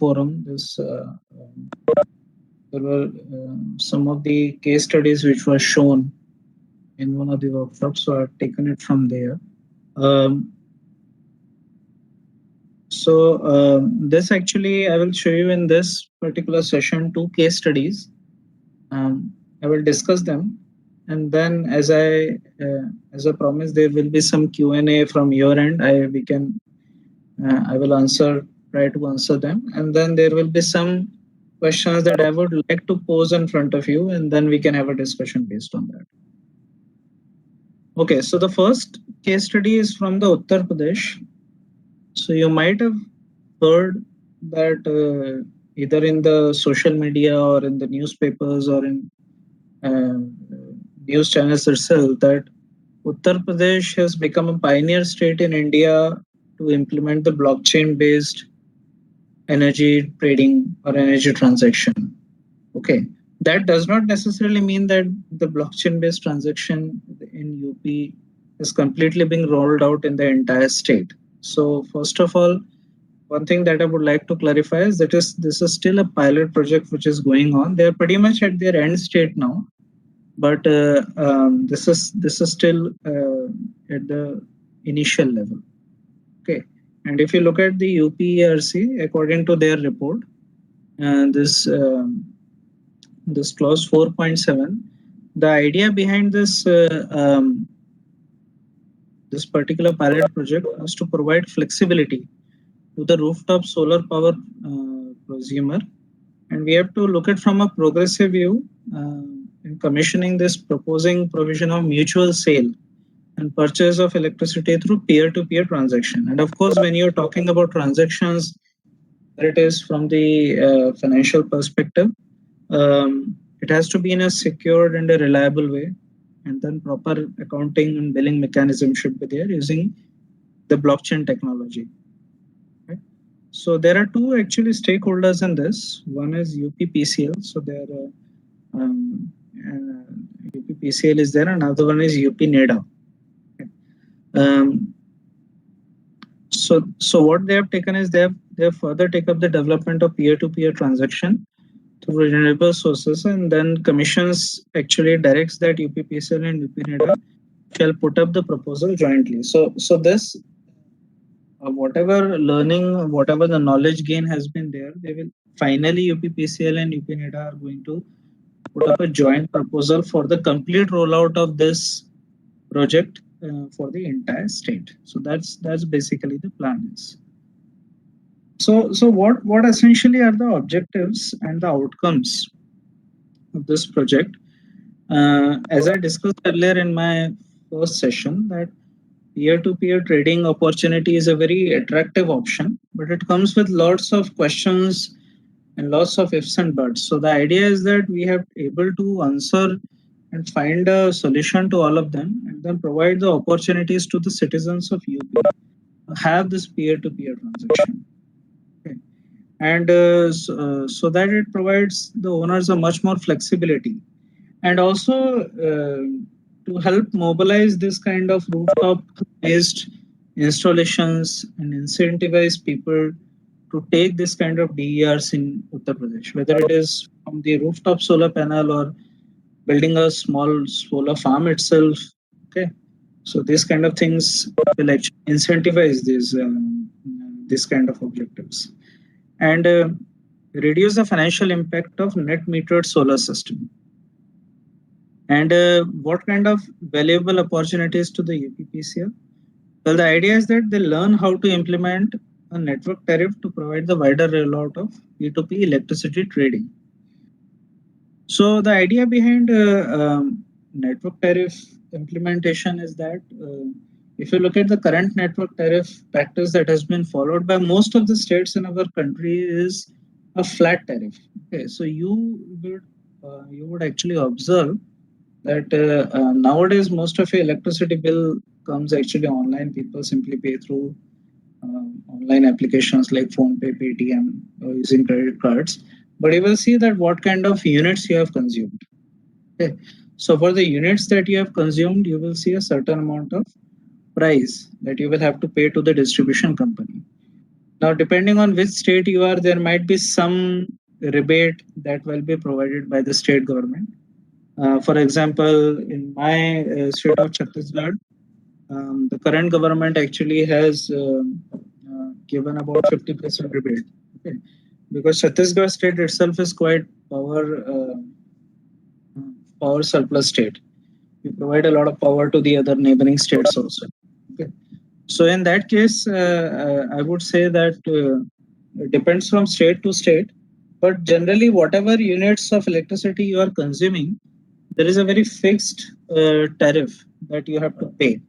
forum, there were some of the case studies which were shown in one of the workshops, so I've taken it from there. Um, this actually, I will show you in this particular session 2 case studies. I will discuss them, and then as I promised, there will be some Q&A from your end. I will try to answer them, and then there will be some questions that I would like to pose in front of you, and then we can have a discussion based on that. Okay, so the first case study is from the Uttar Pradesh. So you might have heard that either in the social media or in the newspapers or in news channels itself that Uttar Pradesh has become a pioneer state in India to implement the blockchain-based energy trading or energy transaction. Okay, that does not necessarily mean that the blockchain-based transaction in UP is completely being rolled out in the entire state. So first of all, one thing that I would like to clarify is that this is still a pilot project which is going on. They are pretty much at their end state now, but this is still at the initial level. Okay, and if you look at the UPERC, according to their report, this clause 4.7, the idea behind this particular pilot project was to provide flexibility to the rooftop solar power prosumer, and we have to look at from a progressive view in commissioning this proposing provision of mutual sale and purchase of electricity through peer-to-peer transaction. And of course, when you're talking about transactions, it is from the financial perspective, it has to be in a secured and a reliable way, and then proper accounting and billing mechanism should be there using the blockchain technology. Right? So there are two actually stakeholders in this. One is UPPCL, so there UPPCL is there, and another one is UPNEDA. So what they have taken is they have further taken up the development of peer-to-peer transaction through renewable sources, and then commissions actually directs that UPPCL and UPNEDA shall put up the proposal jointly. So this whatever learning, whatever the knowledge gain has been there, they will finally UPPCL and UPNEDA are going to put up a joint proposal for the complete rollout of this project for the entire state. So that's basically the plan is. So what essentially are the objectives and the outcomes of this project? As I discussed earlier in my first session, that peer-to-peer trading opportunity is a very attractive option, but it comes with lots of questions and lots of ifs and buts. So the idea is that we have able to answer and find a solution to all of them, and then provide the opportunities to the citizens of UP to have this peer-to-peer transaction. Okay. And so that it provides the owners a much more flexibility, and also to help mobilize this kind of rooftop-based installations and incentivize people to take this kind of DERs in Uttar Pradesh, whether it is from the rooftop solar panel or building a small solar farm itself. Okay, so these kind of things will actually incentivize this kind of objectives, and reduce the financial impact of net metered solar system. And what kind of valuable opportunities to the UPPCL? Well, the idea is that they learn how to implement a network tariff to provide the wider rollout of P2P electricity trading. So the idea behind network tariff implementation is that if you look at the current network tariff practice that has been followed by most of the states in our country is a flat tariff. Okay, so you would actually observe that nowadays most of your electricity bill comes actually online. People simply pay through online applications like PhonePe, Paytm, or using credit cards. But you will see that what kind of units you have consumed. Okay. So for the units that you have consumed, you will see a certain amount of price that you will have to pay to the distribution company. Now, depending on which state you are, there might be some rebate that will be provided by the state government. For example, in my state of Chhattisgarh, the current government actually has given about 50% rebate. Okay. Because Chhattisgarh state itself is quite power surplus state. We provide a lot of power to the other neighboring states also. Okay. So in that case, I would say that it depends from state to state, but generally whatever units of electricity you are consuming, there is a very fixed tariff that you have to pay.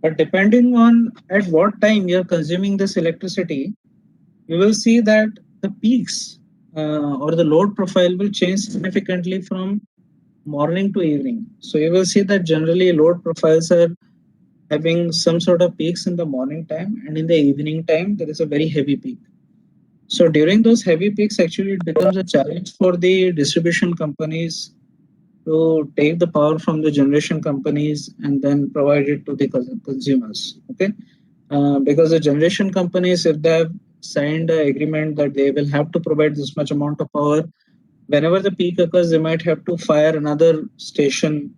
But depending on at what time you are consuming this electricity, you will see that the peaks or the load profile will change significantly from morning to evening. So you will see that generally load profiles are having some sort of peaks in the morning time, and in the evening time there is a very heavy peak. So during those heavy peaks, actually it becomes a challenge for the distribution companies to take the power from the generation companies and then provide it to the consumers. Okay, because the generation companies, if they have signed an agreement that they will have to provide this much amount of power, whenever the peak occurs, they might have to fire another station,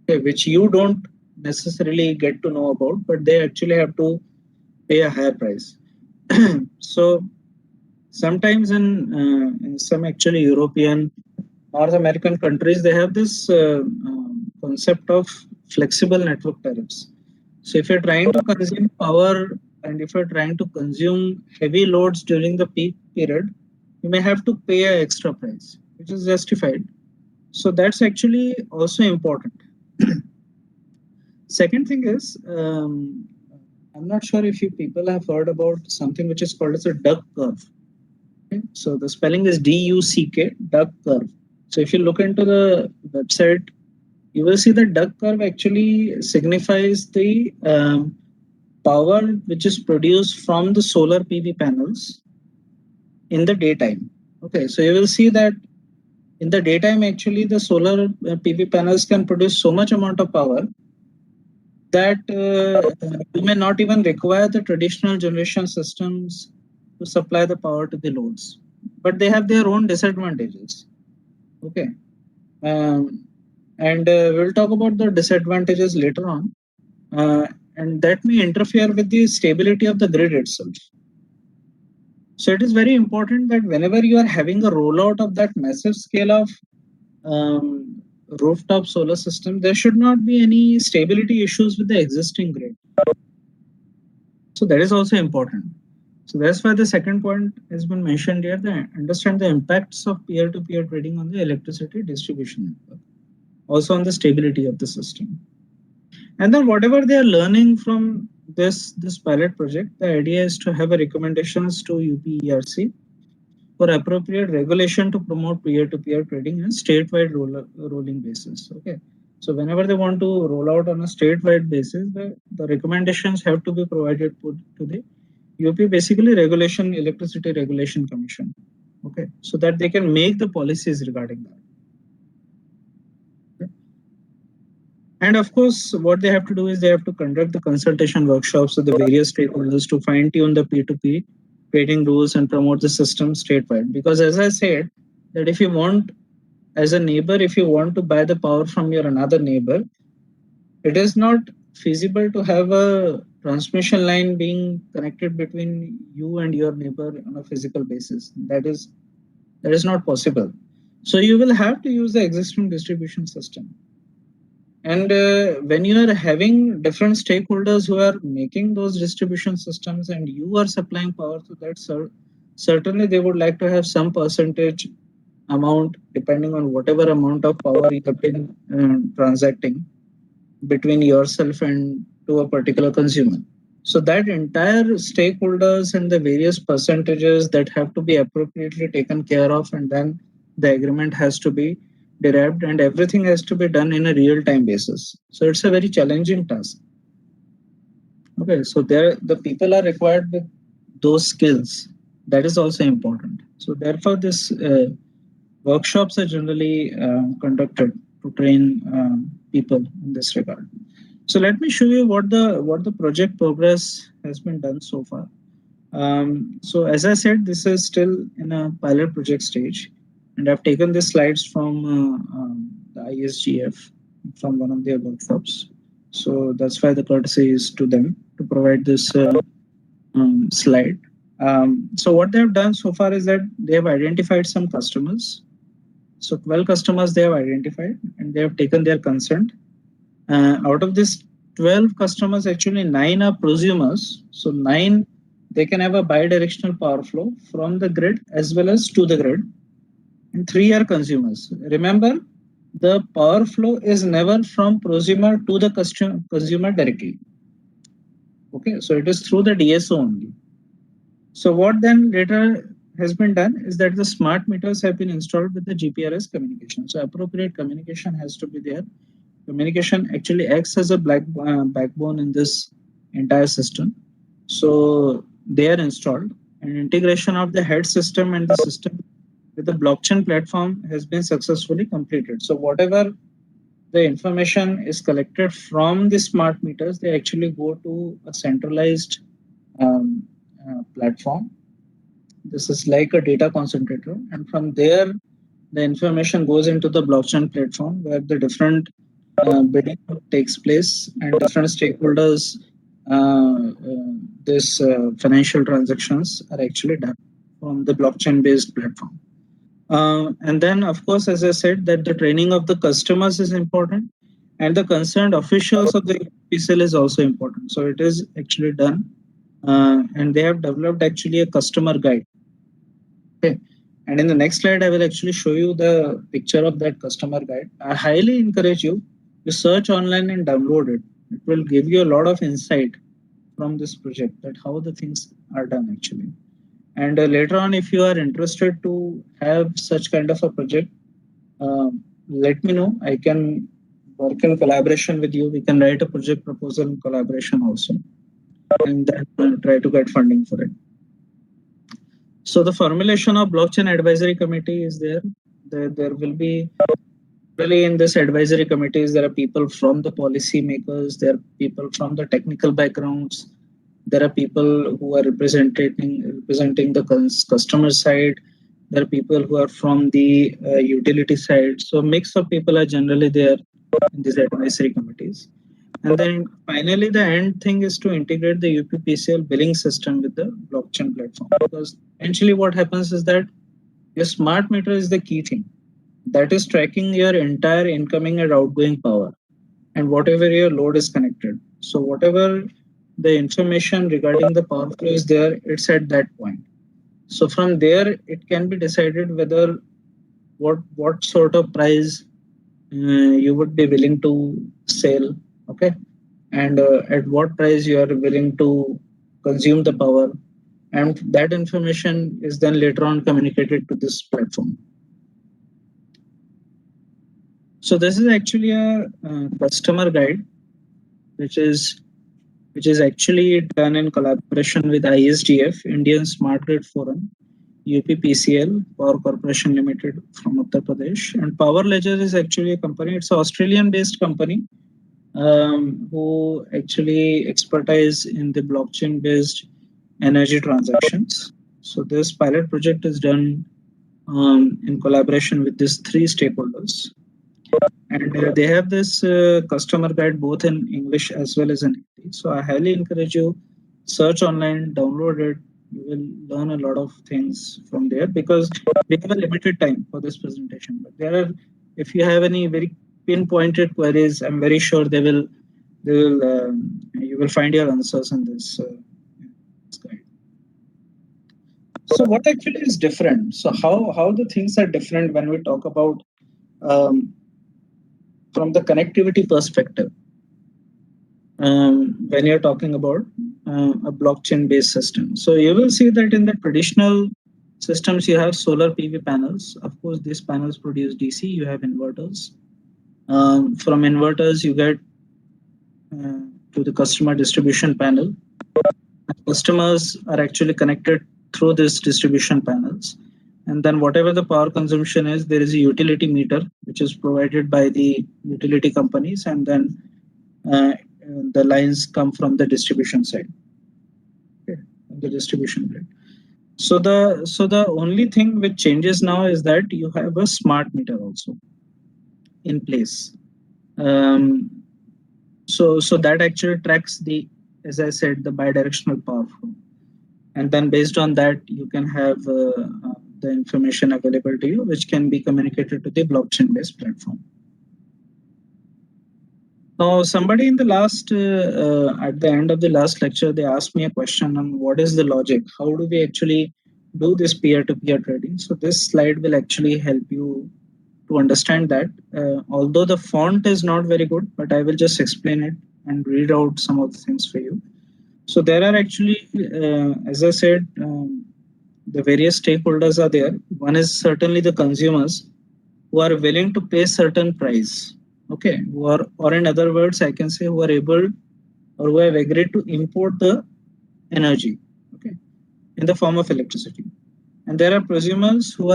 okay, which you don't necessarily get to know about, but they actually have to pay a higher price. So sometimes in some actually European, North American countries, they have this concept of flexible network tariffs. So if you're trying to consume power and if you're trying to consume heavy loads during the peak period, you may have to pay an extra price, which is justified. So that's actually also important. Second thing is, I'm not sure if you people have heard about something which is called as a duck curve. Okay? So the spelling is DUCK, duck curve. So if you look into the website, you will see the duck curve actually signifies the power which is produced from the solar PV panels in the daytime. Okay, so you will see that in the daytime, actually, the solar PV panels can produce so much amount of power that you may not even require the traditional generation systems to supply the power to the loads. But they have their own disadvantages. Okay. And we'll talk about the disadvantages later on. And that may interfere with the stability of the grid itself. So it is very important that whenever you are having a rollout of that massive scale of rooftop solar system, there should not be any stability issues with the existing grid. So that is also important. So that's why the second point has been mentioned here, that understand the impacts of peer-to-peer trading on the electricity distribution network, also on the stability of the system. And then whatever they are learning from this pilot project, the idea is to have a recommendations to UPERC for appropriate regulation to promote peer-to-peer trading on statewide rolling basis. Okay. So whenever they want to roll out on a statewide basis, the recommendations have to be provided to the UP, basically Electricity Regulation Commission. Okay. So that they can make the policies regarding that. Okay. And of course, what they have to do is they have to conduct the consultation workshops with the various stakeholders to fine-tune the P2P trading rules and promote the system statewide. Because as I said, that if you want, as a neighbor, if you want to buy the power from your another neighbor, it is not feasible to have a transmission line being connected between you and your neighbor on a physical basis. That is not possible. So you will have to use the existing distribution system. And when you are having different stakeholders who are making those distribution systems and you are supplying power to that, certainly they would like to have some percentage amount depending on whatever amount of power you have been transacting between yourself and to a particular consumer. So that entire stakeholders and the various percentages that have to be appropriately taken care of, and then the agreement has to be derived and everything has to be done in a real time basis. So it's a very challenging task. Okay, so there the people are required with those skills. That is also important. So therefore, this workshops are generally conducted to train people in this regard. So let me show you what the project progress has been done so far. So as I said, this is still in a pilot project stage, and I've taken the slides from the ISGF from one of their workshops. So that's why the courtesy is to them to provide this slide. So what they have done so far is that they have identified some customers. So 12 customers they have identified, and they have taken their consent. Out of this 12 customers, actually 9 are prosumers. So 9, they can have a bidirectional power flow from the grid as well as to the grid. And 3 are consumers. Remember, the power flow is never from prosumer to the consumer directly. Okay, so it is through the DSO only. So what then later has been done is that the smart meters have been installed with the GPRS communication. So appropriate communication has to be there. Communication actually acts as a backbone in this entire system. So they are installed, and integration of the head system and the system with the blockchain platform has been successfully completed. So whatever the information is collected from the smart meters, they actually go to a centralized um, platform. This is like a data concentrator, and from there, the information goes into the blockchain platform where the different bidding takes place and different stakeholders this financial transactions are actually done from the blockchain based platform. And then of course, as I said, that the training of the customers is important, and the concerned officials of the PCL is also important. So it is actually done, and they have developed actually a customer guide. Okay. And in the next slide, I will actually show you the picture of that customer guide. I highly encourage you to search online and download it. It will give you a lot of insight from this project that how the things are done actually. And later on, if you are interested to have such kind of a project, let me know. I can work in collaboration with you. We can write a project proposal in collaboration also, and then try to get funding for it. So the formulation of blockchain advisory committee is there. There will be really in this advisory committees, there are people from the policy makers, there are people from the technical backgrounds, there are people who are representing the customer side, there are people who are from the utility side. So mix of people are generally there in these advisory committees. And then finally, the end thing is to integrate the UPPCL billing system with the blockchain platform. Because eventually, what happens is that your smart meter is the key thing that is tracking your entire incoming and outgoing power and whatever your load is connected. So, whatever the information regarding the power flow is there, it's at that point. So, from there, it can be decided whether what sort of price you would be willing to sell. Okay, and at what price you are willing to consume the power, and that information is then later on communicated to this platform. So this is actually a customer guide which is actually done in collaboration with ISGF, Indian Smart Grid Forum, UPPCL, Power Corporation Limited from Uttar Pradesh, and Power Ledger is actually a company. It's an Australian-based company who actually expertise in the blockchain-based energy transactions. So this pilot project is done in collaboration with these 3 stakeholders, and they have this customer guide both in English as well as in Hindi. So I highly encourage you search online, download it. You will learn a lot of things from there because we have a limited time for this presentation. But there are, if you have any very pinpointed queries, I'm very sure you will find your answers in this guide. So what actually is different? So how the things are different when we talk about from the connectivity perspective? When you're talking about a blockchain-based system, so you will see that in the traditional systems you have solar PV panels. Of course, these panels produce DC. You have inverters. From inverters, you get to the customer distribution panel. Customers are actually connected through these distribution panels. And then whatever the power consumption is, there is a utility meter, which is provided by the utility companies. And then the lines come from the distribution side. Okay. the distribution grid. So the only thing which changes now is that you have a smart meter also in place. Um, so that actually tracks the, as I said, the bidirectional power flow, and then based on that you can have the information available to you, which can be communicated to the blockchain based platform. Now, somebody in the last, at the end of the last lecture, they asked me a question on what is the logic? How do we actually do this peer-to-peer trading? So this slide will actually help you to understand that. Although the font is not very good, but I will just explain it and read out some of the things for you. So there are actually, as I said, the various stakeholders are there. One is certainly the consumers who are willing to pay certain price. Okay, or in other words, I can say who are able or who have agreed to import the energy, okay, in the form of electricity. And there are prosumers who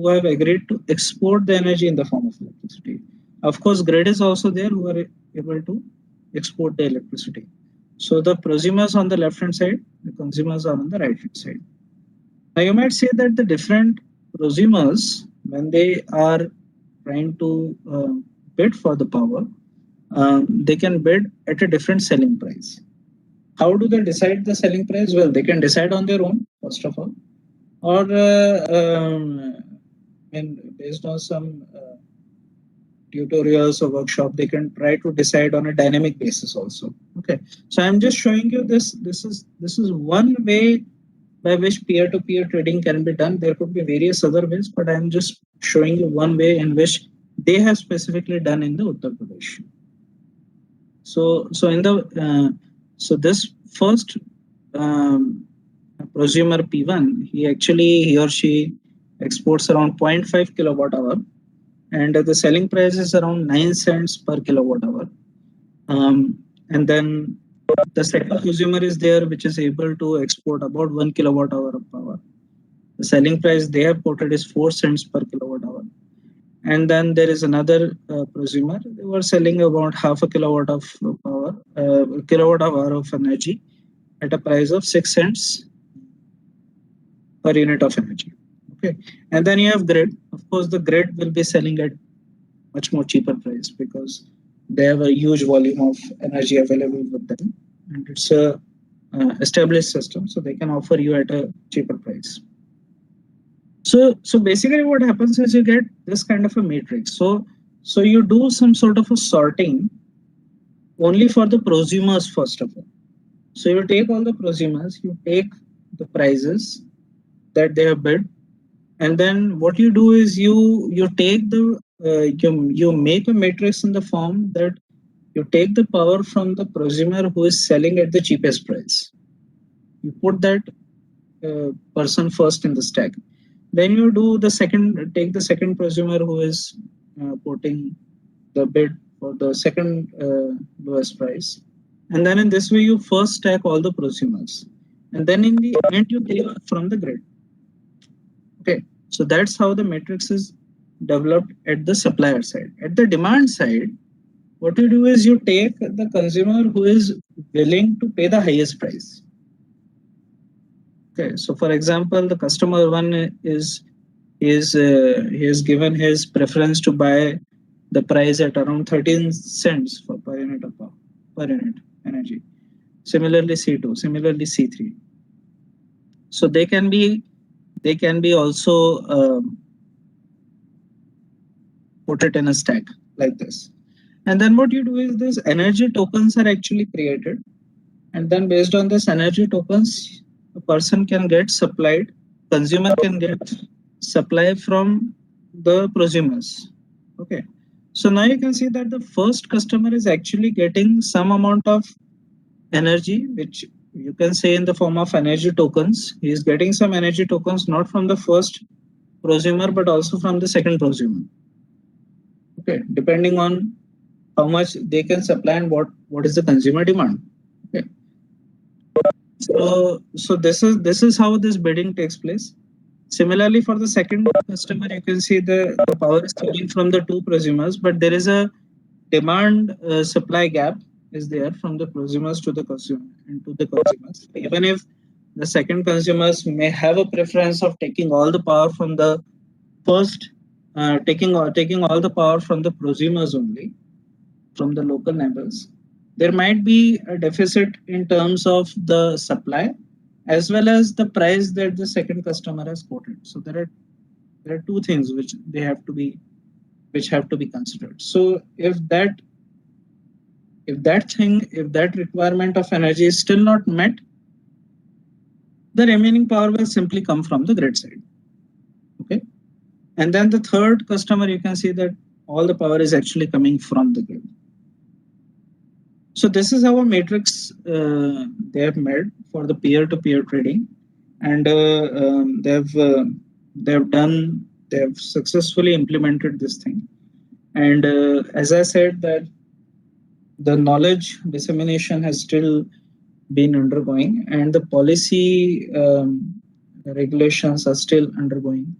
have agreed to export the energy in the form of electricity. Of course, grid is also there who are able to export the electricity. So the prosumers on the left hand side, the consumers are on the right hand side. Now you might say that the different prosumers, when they are trying to bid for the power, they can bid at a different selling price. How do they decide the selling price? Well, they can decide on their own, first of all, or based on some tutorials or workshop, they can try to decide on a dynamic basis also. Okay, so I'm just showing you this. This is one way by which peer-to-peer trading can be done. There could be various other ways, but I'm just showing you one way in which they have specifically done in the Uttar Pradesh. So in the so this first prosumer P1, he or she exports around 0.5 kilowatt hour, and the selling price is around 9 cents per kilowatt hour. And then the second consumer is there, which is able to export about 1 kilowatt hour of power. The selling price they have quoted is 4 cents per kilowatt hour. And then there is another prosumer. They were selling about half a kilowatt of power, kilowatt hour of energy at a price of 6 cents per unit of energy. Okay, and then you have grid. Of course, the grid will be selling at much more cheaper price because they have a huge volume of energy available with them, and it's a established system, so they can offer you at a cheaper price. So basically what happens is you get this kind of a matrix. So you do some sort of a sorting only for the prosumers first of all. So you take all the prosumers, you take the prices that they have bid, and then what you do is you take the you make a matrix in the form that you take the power from the prosumer who is selling at the cheapest price. You put that person first in the stack. Then you do the second, take the second prosumer who is putting the bid for the second lowest price. And then in this way, you first stack all the prosumers. And then in the end, you take from the grid. Okay, so that's how the matrix is developed at the supplier side. At the demand side, what you do is you take the consumer who is willing to pay the highest price. Okay, so for example, the customer one is he has given his preference to buy the price at around 13 cents for per unit of power, per unit energy. Similarly, C2, similarly C3. So they can be also put it in a stack like this. And then what you do is this energy tokens are actually created, and then based on this energy tokens, a person can get supplied, consumer can get supply from the prosumers. Okay, so now you can see that the first customer is actually getting some amount of energy, which you can say in the form of energy tokens. He is getting some energy tokens not from the first prosumer but also from the second prosumer. Okay, depending on how much they can supply and what is the consumer demand. Okay, so this is how this bidding takes place. Similarly, for the second customer, you can see the power is coming from the two prosumers, but there is a demand supply gap is there from the prosumers to the consumer and to the consumers. Even if The second consumers may have a preference of taking all the power from the first, taking all the power from the prosumers only, from the local neighbors. There might be a deficit in terms of the supply as well as the price that the second customer has quoted. So there are two things which have to be considered. So if that requirement of energy is still not met, the remaining power will simply come from the grid side. Okay. And then the third customer, you can see that all the power is actually coming from the grid. So this is our matrix they have made for the peer-to-peer trading, and they have successfully implemented this thing. And as I said, that the knowledge dissemination has still been undergoing, and the policy regulations are still undergoing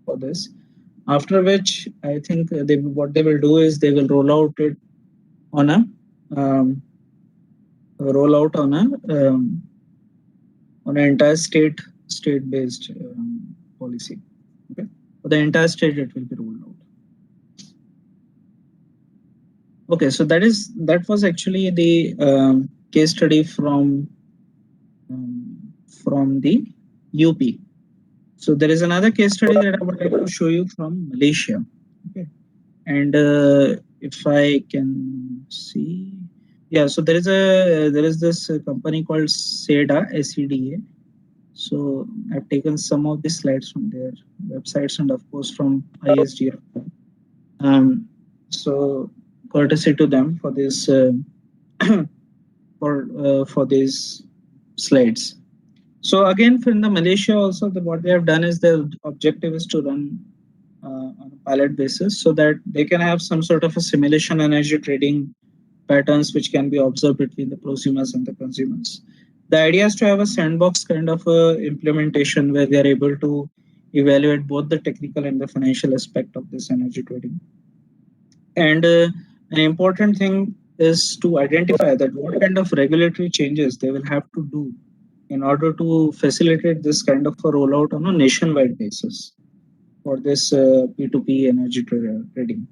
for this. After which, I think what they will do is they will roll out it on a um, rollout on an entire state based policy. Okay, for the entire state it will be rolled out. Okay, so that was actually the case study from the UP. So there is another case study that I would like to show you from Malaysia. Okay, and if I can see, yeah, so there is this company called SEDA, SEDA. So I've taken some of the slides from their websites and of course from ISDR. So courtesy to them for this for these slides. So again, from the Malaysia also, what they have done is the objective is to run on a pilot basis so that they can have some sort of a simulation energy trading patterns which can be observed between the prosumers and the consumers. The idea is to have a sandbox kind of implementation where they are able to evaluate both the technical and the financial aspect of this energy trading. And an important thing is to identify that what kind of regulatory changes they will have to do in order to facilitate this kind of a rollout on a nationwide basis for this P2P energy trading.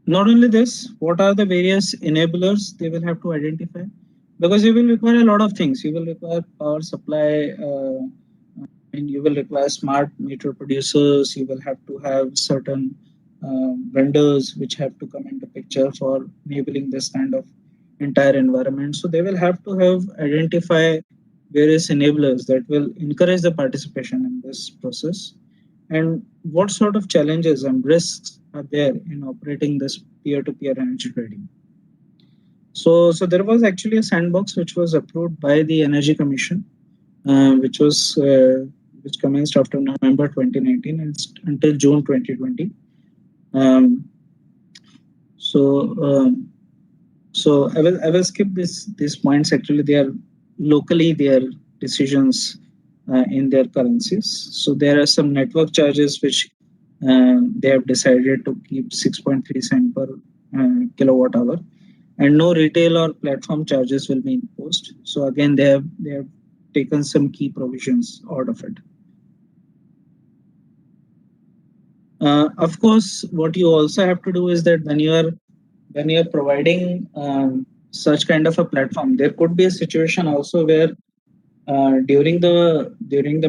Not only this, what are the various enablers they will have to identify? Because you will require a lot of things. You will require power supply, and you will require smart meter producers. You will have to have certain vendors which have to come into picture for enabling this kind of entire environment. So they will have to have identify various enablers that will encourage the participation in this process. And what sort of challenges and risks are there in operating this peer-to-peer energy trading? So there was actually a sandbox which was approved by the Energy Commission, which commenced after November 2019 and until June 2020. Um, so so I will skip these points. Actually, they are locally their decisions in their currencies. So there are some network charges which they have decided to keep 6.3 cent per kilowatt hour, and no retail or platform charges will be imposed. So again, they have taken some key provisions out of it. Of course, what you also have to do is that when you are providing such kind of a platform, there could be a situation also where during the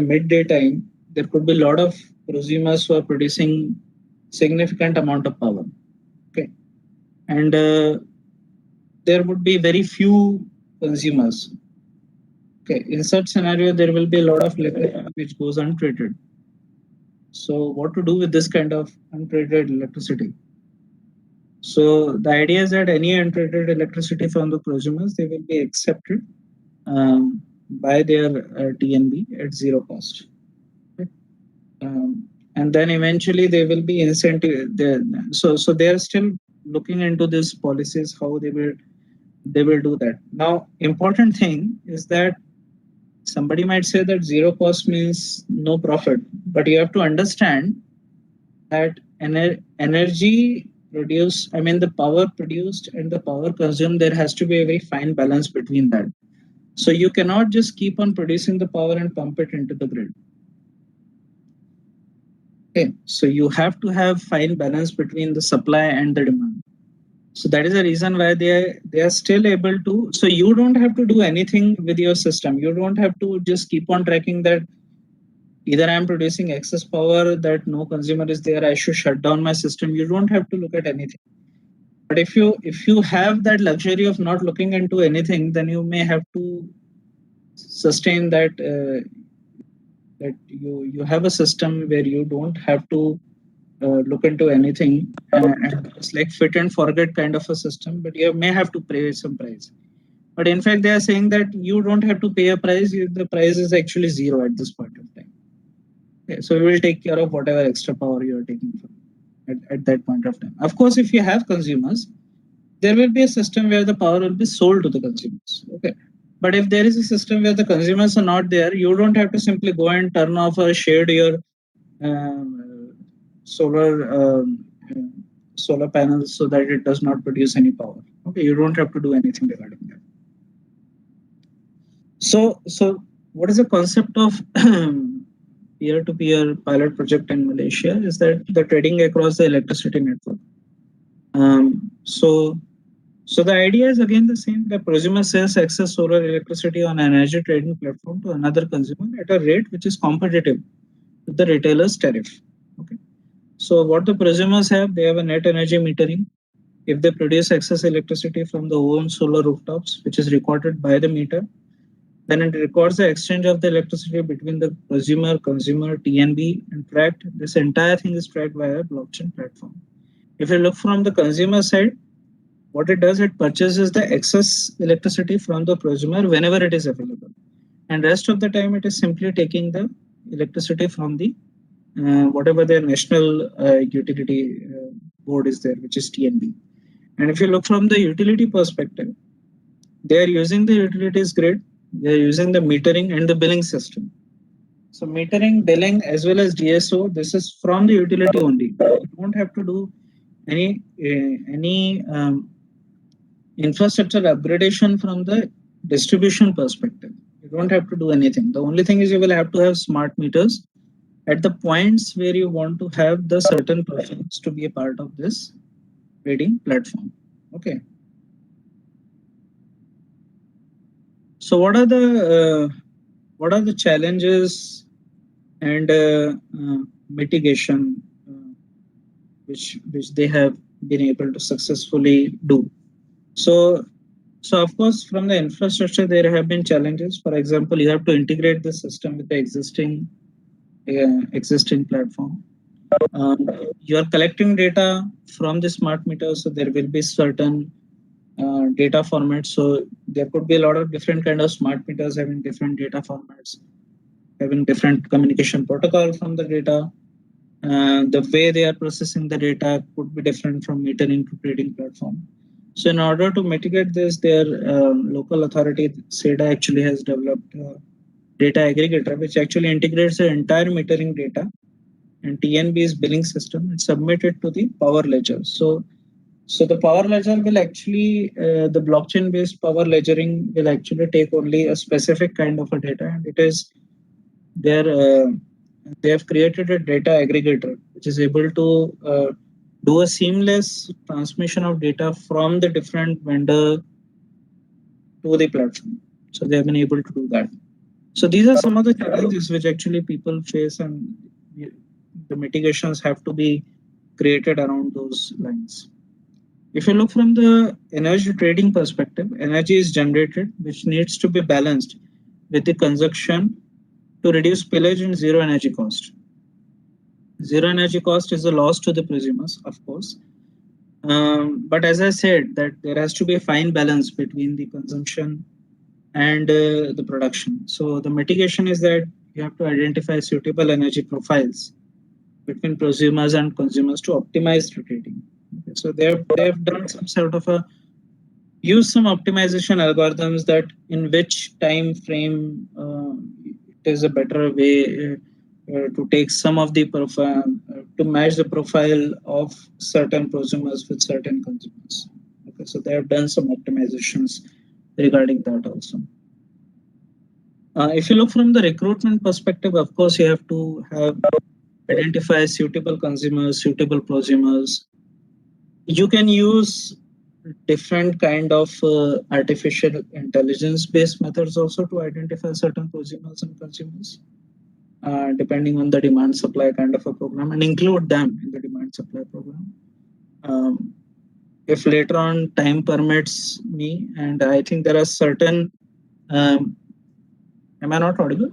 midday time, there could be a lot of prosumers who are producing significant amount of power. Okay, and there would be very few consumers. Okay, in such scenario, there will be a lot of electricity which goes untreated. So what to do with this kind of untreated electricity? So the idea is that any untreated electricity from the prosumers, they will be accepted by their TNB at zero cost. Okay. And then eventually they will be incentive. So they are still looking into these policies, how they will do that. Now, important thing is that somebody might say that zero cost means no profit, but you have to understand that energy produced, I mean the power produced and the power consumed, there has to be a very fine balance between that. So you cannot just keep on producing the power and pump it into the grid. Okay, so you have to have fine balance between the supply and the demand. So that is the reason why they are still able to. So you don't have to do anything with your system. You don't have to just keep on tracking that either I'm producing excess power that no consumer is there. I should shut down my system. You don't have to look at anything. But if you have that luxury of not looking into anything, then you may have to sustain that that you have a system where you don't have to look into anything, and it's like fit and forget kind of a system, but you may have to pay some price. But in fact, they are saying that you don't have to pay a price. The price is actually zero at this point of time. Okay, so we will take care of whatever extra power you are taking from at that point of time. Of course, if you have consumers, there will be a system where the power will be sold to the consumers. Okay. But if there is a system where the consumers are not there, you don't have to simply go and turn off or shade your solar solar panels so that it does not produce any power. Okay, you don't have to do anything regarding that. So what is the concept of peer-to-peer pilot project in Malaysia is that the trading across the electricity network. So the idea is again the same. The prosumer sells excess solar electricity on an energy trading platform to another consumer at a rate which is competitive with the retailer's tariff. Okay. So what the prosumers have, they have a net energy metering. If they produce excess electricity from the own solar rooftops, which is recorded by the meter, then it records the exchange of the electricity between the prosumer, consumer, TNB, and tracked. This entire thing is tracked via a blockchain platform. If you look from the consumer side, what it does, it purchases the excess electricity from the prosumer whenever it is available. And rest of the time, it is simply taking the electricity from the whatever their national utility board is there, which is TNB. And if you look from the utility perspective, they are using the utilities grid, they are using the metering and the billing system. So metering, billing, as well as DSO, this is from the utility only. You don't have to do any infrastructure upgradation from the distribution perspective. You don't have to do anything. The only thing is you will have to have smart meters at the points where you want to have the certain persons to be a part of this trading platform. Okay. So what are the challenges and mitigation which they have been able to successfully do? So of course, from the infrastructure, there have been challenges. For example, you have to integrate the system with the existing platform. You are collecting data from the smart meters, so there will be certain data formats. So there could be a lot of different kind of smart meters having different data formats, having different communication protocol from the data. The way they are processing the data could be different from metering to trading platform. So in order to mitigate this, their local authority, SEDA, actually has developed a data aggregator, which actually integrates the entire metering data and TNB's billing system and submit it to the Power Ledger. So the Power Ledger will actually, the blockchain-based Power Ledgering will actually take only a specific kind of a data, and it is they have created a data aggregator, which is able to do a seamless transmission of data from the different vendor to the platform. So they have been able to do that. So these are some of the challenges which actually people face, and the mitigations have to be created around those lines. If you look from the energy trading perspective, energy is generated, which needs to be balanced with the consumption to reduce spillage and zero energy cost. Zero energy cost is a loss to the prosumers, of course. But as I said, that there has to be a fine balance between the consumption and the production. So the mitigation is that you have to identify suitable energy profiles between prosumers and consumers to optimize the trading. Okay, so they've done some sort of a use some optimization algorithms that in which time frame it is a better way to take some of the profile to match the profile of certain prosumers with certain consumers. Okay, so they have done some optimizations regarding that also. If you look from the recruitment perspective, of course, you have to have identify suitable consumers, suitable prosumers. You can use different kind of artificial intelligence based methods also to identify certain prosumers and consumers, depending on the demand supply kind of a program, and include them in the demand supply program. If later on time permits me, and I think there are certain, am I not audible?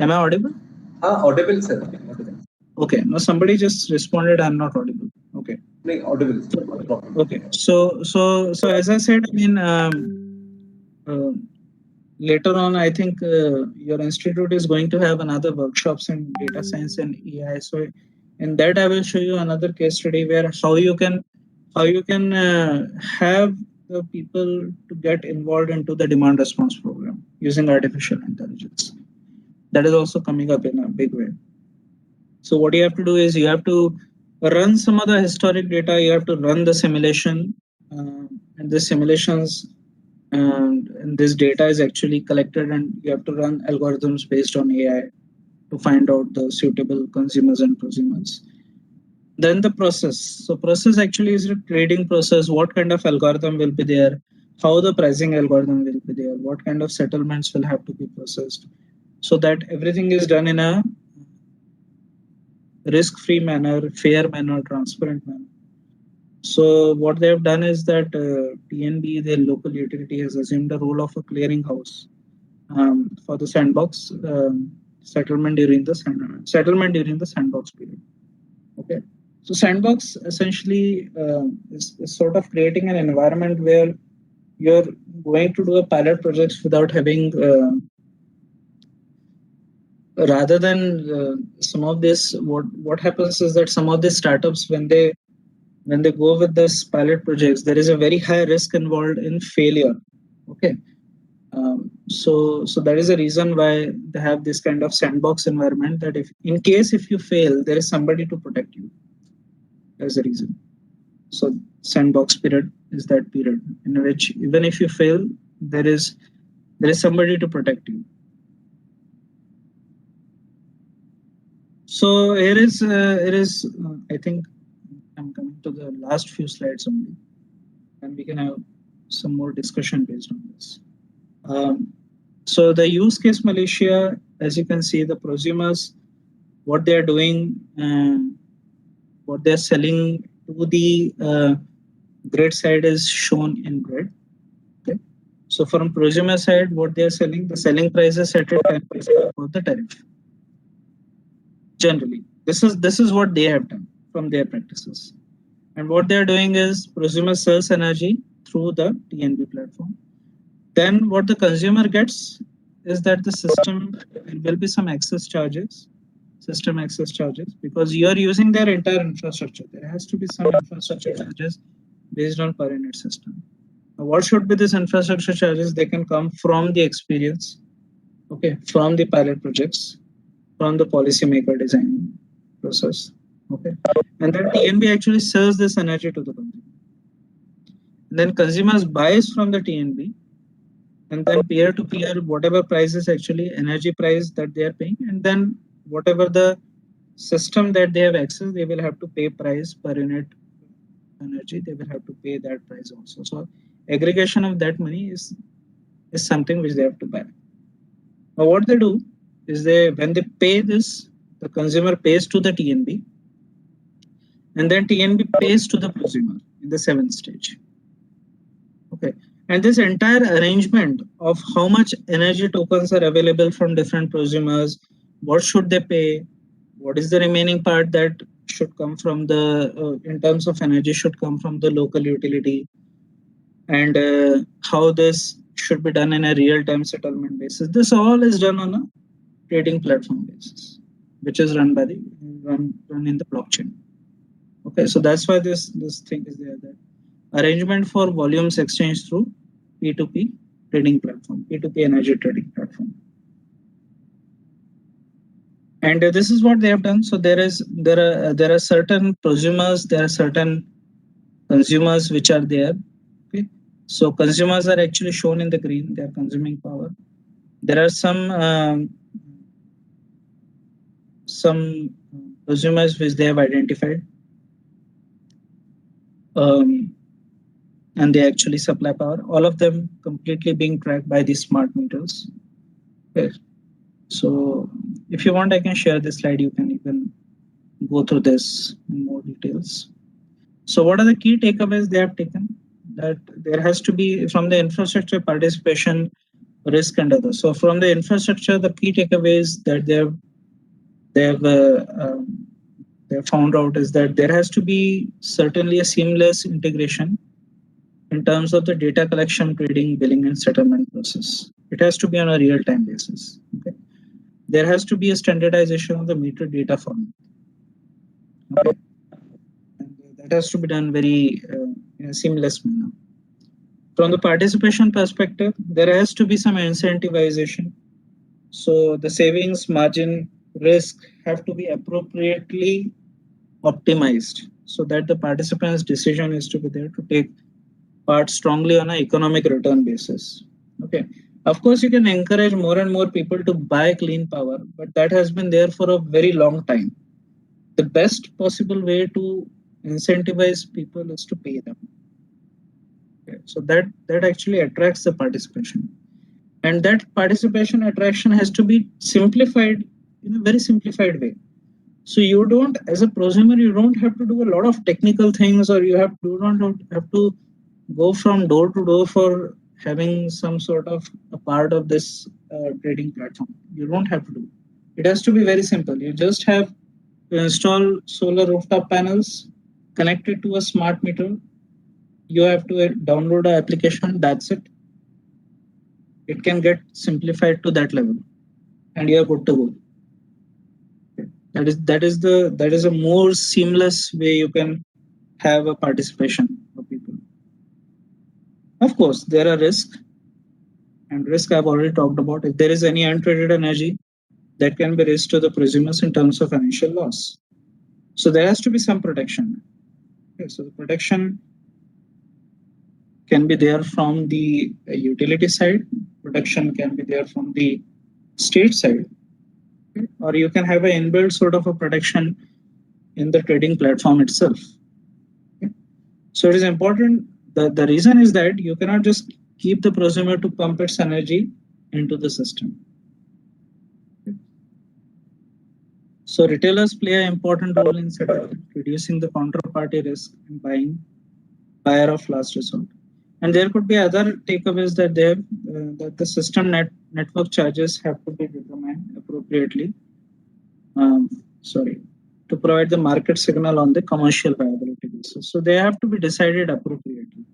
Am I audible? Audible, sir. Okay. No, somebody just responded, I'm not audible. Okay. No, audible. Okay. So as I said, I mean, later on, I think your institute is going to have another workshops in data science and AI. So in that, I will show you another case study where how you can have the people to get involved into the demand response program using artificial intelligence. That is also coming up in a big way. So what you have to do is you have to run some of the historic data. You have to run the simulation, and the simulations and this data is actually collected, and you have to run algorithms based on AI to find out the suitable consumers and prosumers. Then the process. So process actually is a trading process. What kind of algorithm will be there? How the pricing algorithm will be there? What kind of settlements will have to be processed? So that everything is done in a risk-free manner, fair manner, transparent manner. So what they have done is that TNB, the local utility, has assumed the role of a clearinghouse for the sandbox settlement during the sandbox period. Okay, so sandbox essentially is sort of creating an environment where you're going to do a pilot projects without having rather than some of this. What happens is that some of these startups, when they go with this pilot projects, there is a very high risk involved in failure. Okay. So that is the reason why they have this kind of sandbox environment, that if in case if you fail, there is somebody to protect you. That's the reason. So sandbox period is that period in which even if you fail, there is somebody to protect you. So here is I think I'm coming to the last few slides only, and we can have some more discussion based on this. So the use case Malaysia, as you can see, the prosumers, what they are doing, what they're selling to the grid side is shown in grid. Okay. So from prosumer side, what they are selling, the selling price is set at 10% of the tariff. Generally, this is what they have done from their practices. And what they are doing is prosumer sells energy through the TNB platform. Then what the consumer gets is that the system, there will be some access charges, system access charges, because you are using their entire infrastructure. There has to be some infrastructure charges based on per unit system. Now, what should be this infrastructure charges? They can come from the experience, okay, from the pilot projects, from the policymaker design process, okay, and then TNB actually sells this energy to the consumer. And then consumers buys from the TNB, and then peer to peer, whatever price is actually energy price that they are paying, and then whatever the system that they have access, they will have to pay price per unit energy. They will have to pay that price also. So aggregation of that money is something which they have to buy. Now what they do is when they pay this, the consumer pays to the TNB, and then TNB pays to the prosumer in the 7th stage. Okay. And this entire arrangement of how much energy tokens are available from different prosumers, what should they pay, what is the remaining part that should come from the, in terms of energy, should come from the local utility, and how this should be done in a real-time settlement basis. This all is done on a trading platform basis, which is run by run in the blockchain. Okay, so that's why this thing is there. That arrangement for volumes exchange through P2P trading platform, P2P energy trading platform. And this is what they have done. So there are certain prosumers, there are certain consumers which are there. Okay, so consumers are actually shown in the green. They are consuming power. there are some prosumers which they have identified, and they actually supply power. All of them completely being tracked by these smart meters. Okay. So if you want, I can share this slide. You can even go through this in more details. So what are the key takeaways they have taken? That there has to be, from the infrastructure, participation, risk, and others. So from the infrastructure, the key takeaways that they have found out is that there has to be certainly a seamless integration in terms of the data collection, trading, billing, and settlement process. It has to be on a real-time basis. Okay. There has to be a standardization of the meter data format. Okay. And that has to be done very in a seamless manner. From the participation perspective, there has to be some incentivization. So the savings, margin, risk have to be appropriately optimized so that the participant's decision is to be there to take part strongly on an economic return basis. Okay. Of course, you can encourage more and more people to buy clean power, but that has been there for a very long time. The best possible way to incentivize people is to pay them. Okay. So that actually attracts the participation. And that participation attraction has to be simplified in a very simplified way. So you don't, as a prosumer, you don't have to do a lot of technical things, or you don't have to go from door to door for having some sort of a part of this trading platform. You don't have to do. It has to be very simple. You just have to install solar rooftop panels, connect it to a smart meter. You have to download an application. That's it. It can get simplified to that level, and you are good to go. That is a more seamless way you can have a participation of people. Of course, there are risks, and risk I've already talked about. If there is any untraded energy, that can be risk to the prosumers in terms of financial loss. So there has to be some protection. Okay, so the protection can be there from the utility side, protection can be there from the state side, okay? Or you can have an inbuilt sort of a protection in the trading platform itself. Okay? So it is important. The reason is that you cannot just keep the prosumer to pump its energy into the system. Okay? So retailers play an important role in reducing the counterparty risk and buyer of last resort. And there could be other takeaways that that the system network charges have to be determined appropriately. To provide the market signal on the commercial viability basis. So they have to be decided appropriately.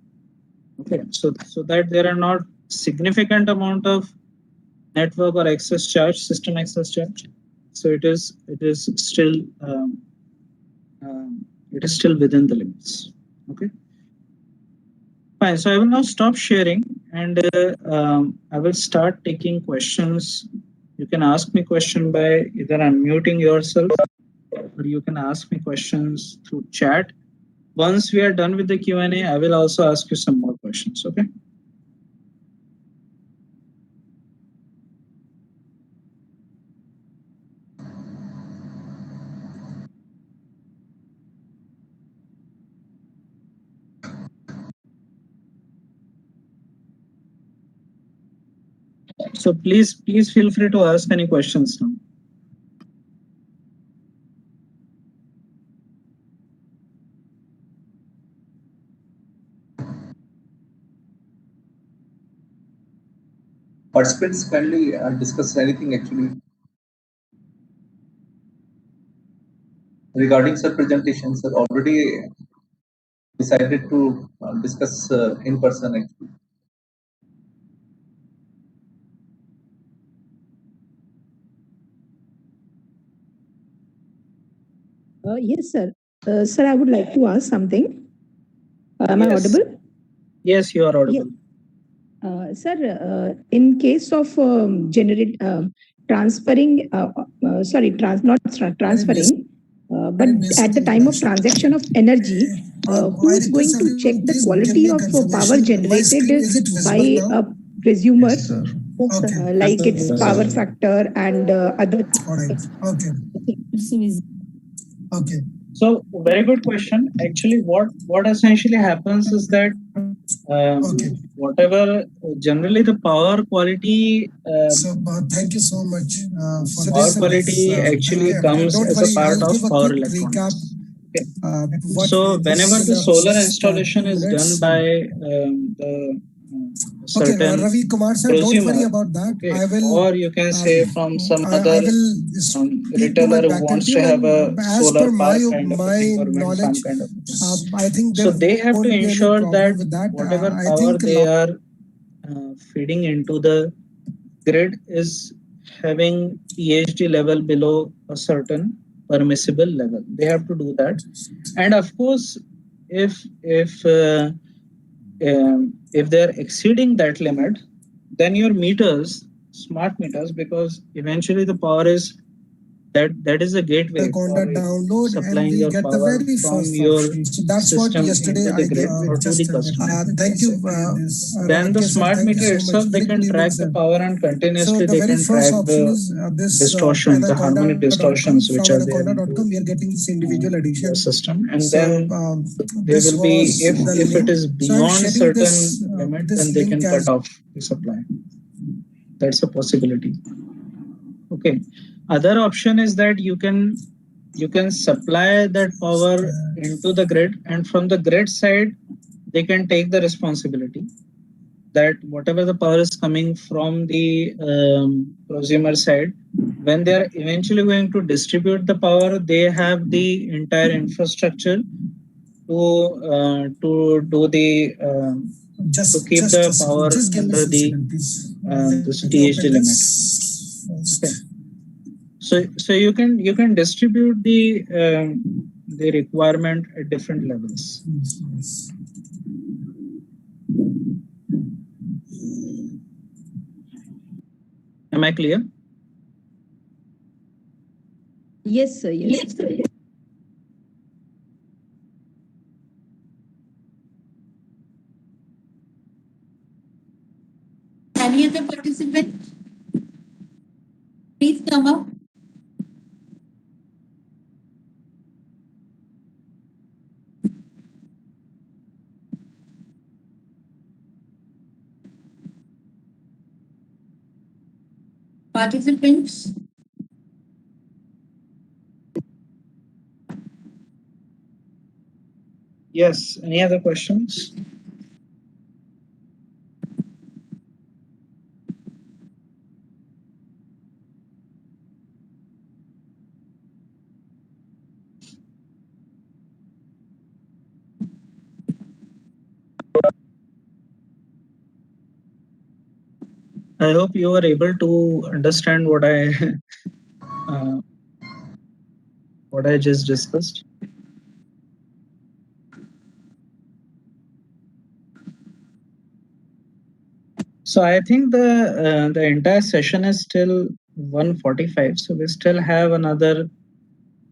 Okay, so that there are not significant amount of network or excess charge, system excess charge. So it is still within the limits. Okay. Fine. So I will now stop sharing, and I will start taking questions. You can ask me question by either unmuting yourself, or you can ask me questions through chat. Once we are done with the Q&A, I will also ask you some more questions. Okay. So please feel free to ask any questions now. Participants kindly discuss anything actually regarding sir presentations. Sir already decided to discuss in person actually. Yes, sir. Sir, I would like to ask something. Am I audible? Yes, you are audible. Sir, in case of transferring, not transferring, but at the time of transaction of energy, who is going to check the quality of power generated by a presumer Okay. like its power factor and other All right. Okay. Okay. So very good question. Actually, what essentially happens is that Okay. whatever generally the power quality So thank you so much for power this. quality actually comes Don't as a worry, part I'll of give a power quick recap. electronics. Okay. What So this whenever is the in solar just, installation 2 is done minutes. by the Okay, certain Ravi Kumar sir, don't worry prosumer, about that. okay, I will. or you can say from some I other will speak to my retailer who backend wants team, to have a and as solar per park kind of a thing my or wind farm knowledge, kind of a thing. I think So there they have to won't be any ensure problem that with that. whatever I power think they are feeding into the grid is having PhD level below a certain permissible level. They have to do that, and of course, if they are exceeding that limit, then your meters, smart meters, because eventually the power is that is a gateway for download and supplying we'll your get the power very from first your option. So that's what system yesterday into the I grid gave. or to the customer. Thank you. Then the Rakesh sir, smart thank you meter so itself, much. they Very can good evening, track the sir. power and So continuously the they very can first track option the is this distortions, the harmonic anaconda.com. distortions From which are there anaconda.com, we into are getting this individual your edition. system, and So then they this will be, was if the it link. is So I'm beyond sharing certain this limit, this then they link can as cut off the supply. That's a possibility. Okay. Other option is that you can supply that power into the grid, and from the grid side, they can take the responsibility that whatever the power is coming from the prosumer side, when they are eventually going to distribute the power, they have the entire infrastructure to do the to keep the power under the this PhD limit. Okay. So you can distribute the requirement at different levels. Am I clear? Yes, sir. Yes. Any other participant? Please come up. Participants? Yes. Any other questions? I hope you are able to understand what I just discussed. So I think the entire session is still 1:45. So we still have another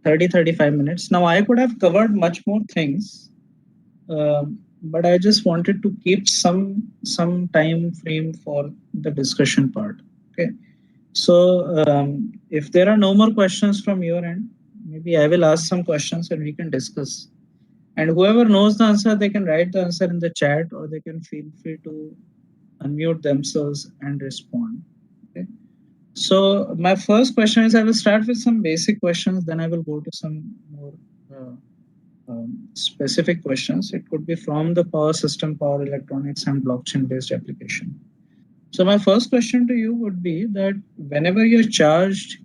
35 minutes. Now I could have covered much more things, but I just wanted to keep some time frame for the discussion part. Okay. So if there are no more questions from your end, maybe I will ask some questions and we can discuss. And whoever knows the answer, they can write the answer in the chat, or they can feel free to unmute themselves and respond. Okay. So my first question is, I will start with some basic questions, then I will go to some more specific questions. It could be from the power system, power electronics, and blockchain based application. So my first question to you would be that whenever you're charged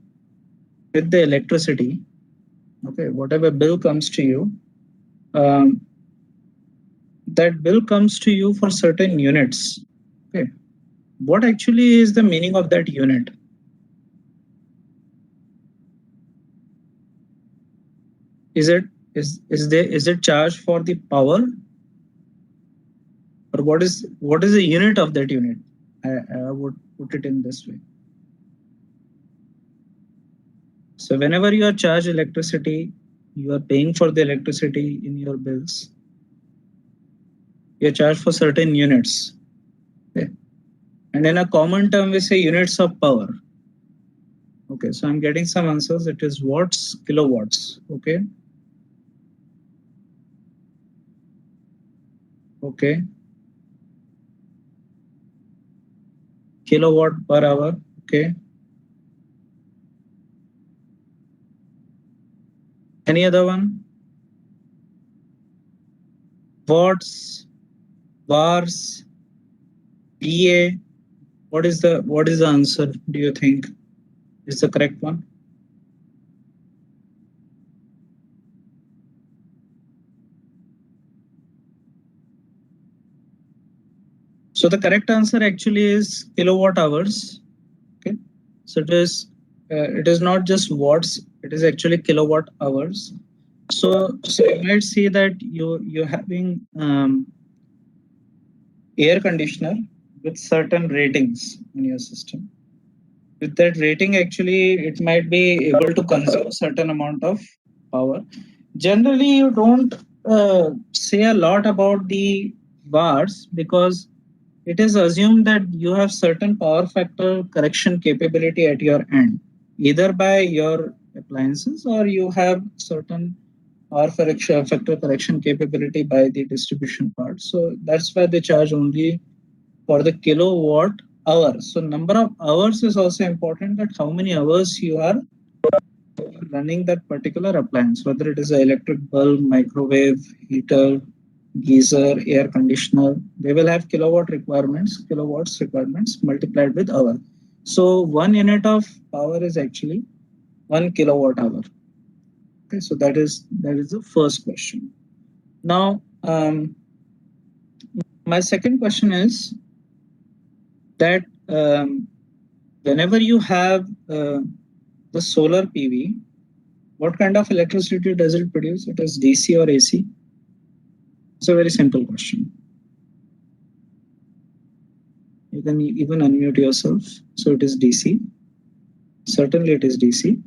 with the electricity, okay, whatever bill comes to you, that bill comes to you for certain units. Okay, what actually is the meaning of that unit? Is it charged for the power, or what is the unit of that unit? I would put it in this way. So whenever you are charged electricity, you are paying for the electricity in your bills. You're charged for certain units. Okay. And in a common term, we say units of power. Okay, so I'm getting some answers. It is watts, kilowatts. Okay. Okay. Kilowatt per hour. Okay. Any other one? Watts, bars, PA. What is the answer? Do you think is the correct one? So the correct answer actually is kilowatt hours. Okay. So it is not just watts. It is actually kilowatt hours. So you might see that you're having air conditioner with certain ratings in your system. With that rating, actually, it might be able to consume certain amount of power. Generally, you don't say a lot about the bars because it is assumed that you have certain power factor correction capability at your end, either by your appliances or you have certain factor correction capability by the distribution part. So that's why they charge only for the kilowatt hour. So number of hours is also important, that how many hours you are running that particular appliance, whether it is an electric bulb, microwave, heater, geyser, air conditioner. They will have kilowatts requirements multiplied with hour. So 1 unit of power is actually 1 kilowatt hour. Okay, so that is the first question. Now, my second question is that whenever you have the solar PV, what kind of electricity does it produce? It is DC or AC? It's a very simple question. You can even unmute yourself. So it is DC. Certainly it is DC.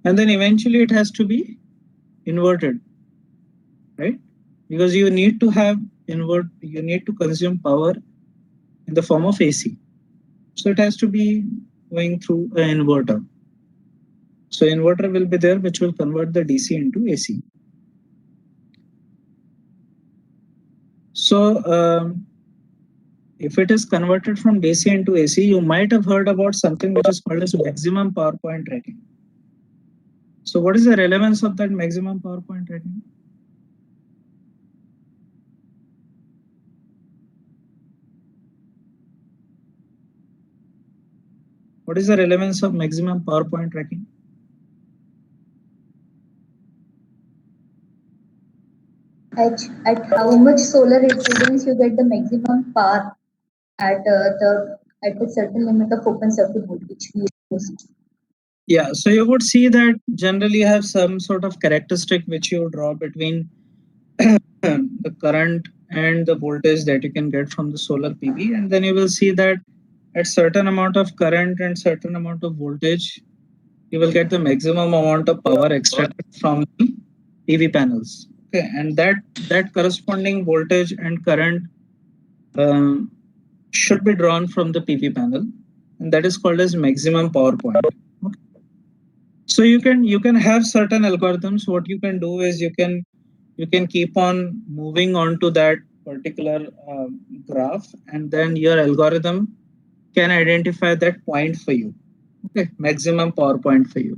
And then eventually it has to be inverted, right? Because you need to consume power in the form of AC. So it has to be going through an inverter. So inverter will be there, which will convert the DC into AC. So if it is converted from DC into AC, you might have heard about something which is called as maximum power point tracking. So what is the relevance of that maximum power point tracking? What is the relevance of maximum power point tracking? At how much solar impedance you get the maximum power at a certain limit of open circuit voltage. Yeah, so you would see that generally you have some sort of characteristic which you draw between the current and the voltage that you can get from the solar PV, and then you will see that at certain amount of current and certain amount of voltage, you will get the maximum amount of power extracted from the PV panels. Okay, and that corresponding voltage and current should be drawn from the PV panel, and that is called as maximum power point. Okay. So you can have certain algorithms. What you can do is you can keep on moving on to that particular graph, and then your algorithm can identify that point for you. Okay, maximum power point for you.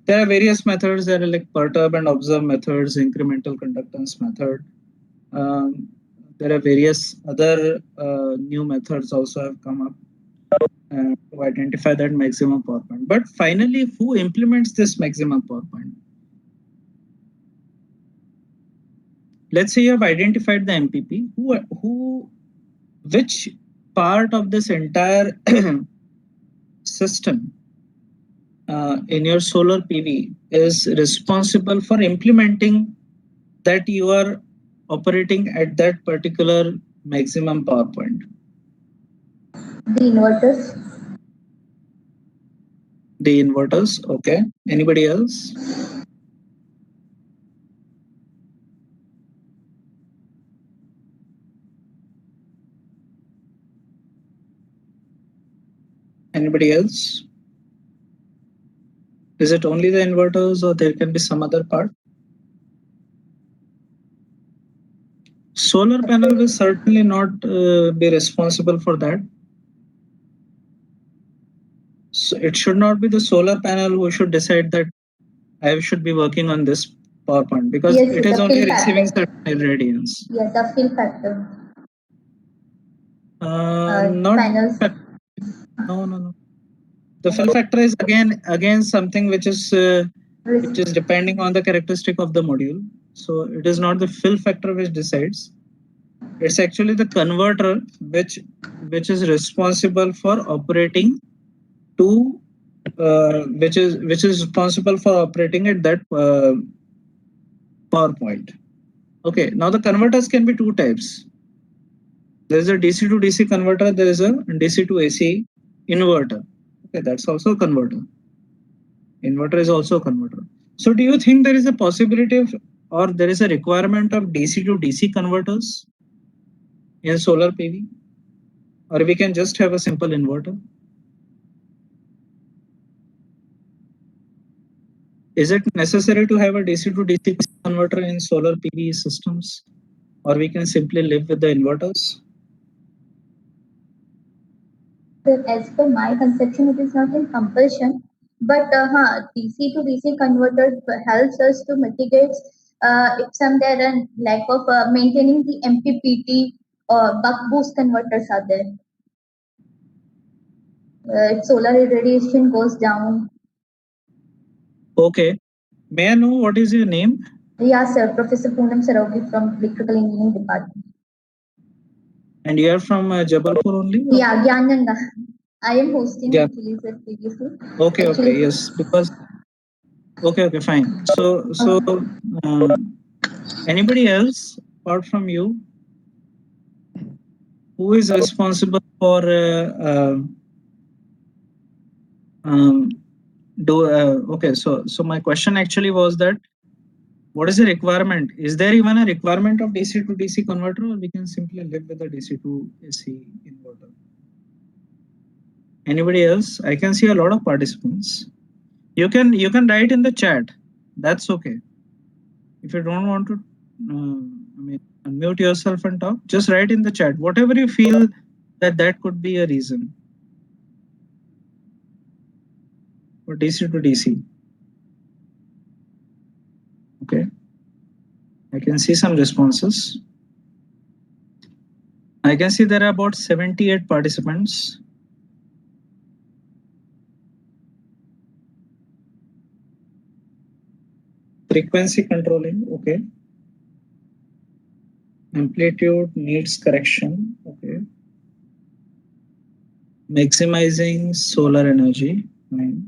There are various methods. There are like perturb and observe methods, incremental conductance method. There are various other new methods also have come up to identify that maximum power point. But finally, who implements this maximum power point? Let's say you have identified the MPP. Which part of this entire system in your solar PV is responsible for implementing that you are operating at that particular maximum power point? The inverters. The inverters. Okay. Anybody else? Anybody else? Is it only the inverters or there can be some other part? Solar panel will certainly not be responsible for that. So it should not be the solar panel who should decide that I should be working on this power point, because Yes, it the is only fill receiving factor. certain irradiance. Yes, the fill factor. Not Panels. no. The fill factor is again something which is depending on the characteristic of the module. So it is not the fill factor which decides. It's actually the converter which is responsible for operating to which is responsible for operating at that power point. Okay, now the converters can be two types. There is a DC to DC converter, there is a DC to AC inverter. Okay, that's also a converter. Inverter is also a converter. So do you think there is a possibility of, or there is a requirement of DC to DC converters in solar PV? Or we can just have a simple inverter? Is it necessary to have a DC to DC converter in solar PV systems? Or we can simply live with the inverters? So as per my conception, it is not in compulsion, but DC to DC converter helps us to mitigate if some there are lack of maintaining the MPPT or buck boost converters are there. If solar irradiation goes down. Okay. May I know what is your name? Yeah, sir. Professor Poonam Saraogi from Electrical Engineering Department. And you are from Jabalpur only? Or? Yeah, Gyananga. I am hosting Yeah. actually, sir, previously. Okay, Actually, okay, yes, because okay, fine. So anybody else apart from you who is responsible for okay, so my question actually was that what is the requirement? Is there even a requirement of DC to DC converter, or we can simply live with a DC to AC inverter? Anybody else? I can see a lot of participants. You can write in the chat. That's okay. If you don't want to unmute yourself and talk, just write in the chat whatever you feel that could be a reason for DC to DC. Okay, I can see some responses. I can see there are about 78 participants. Frequency controlling, okay. Amplitude needs correction, okay. Maximizing solar energy, fine.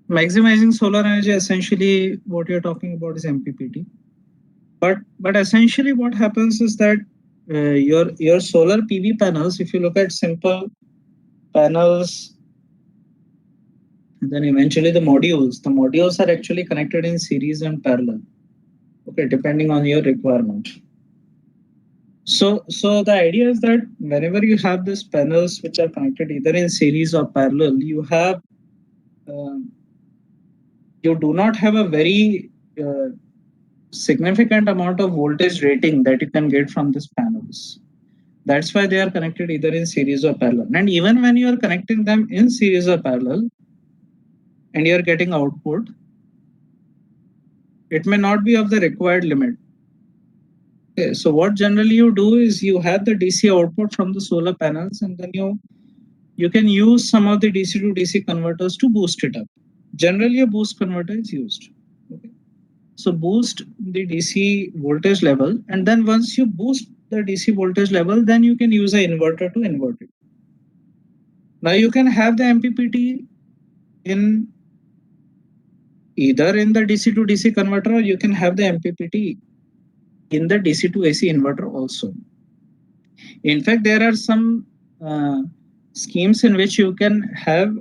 Maximizing solar energy, essentially what you're talking about is MPPT. But essentially what happens is that your solar PV panels, if you look at simple panels, then eventually the modules are actually connected in series and parallel, okay, depending on your requirement. So the idea is that whenever you have these panels which are connected either in series or parallel, you have you do not have a very significant amount of voltage rating that you can get from these panels. That's why they are connected either in series or parallel. And even when you are connecting them in series or parallel and you are getting output, it may not be of the required limit. Okay, so what generally you do is you have the DC output from the solar panels, and then you can use some of the DC to DC converters to boost it up. Generally, a boost converter is used. Okay. So boost the DC voltage level, and then once you boost the DC voltage level, then you can use an inverter to invert it. Now you can have the MPPT in either in the DC to DC converter, or you can have the MPPT in the DC to AC inverter also. In fact, there are some schemes in which you can have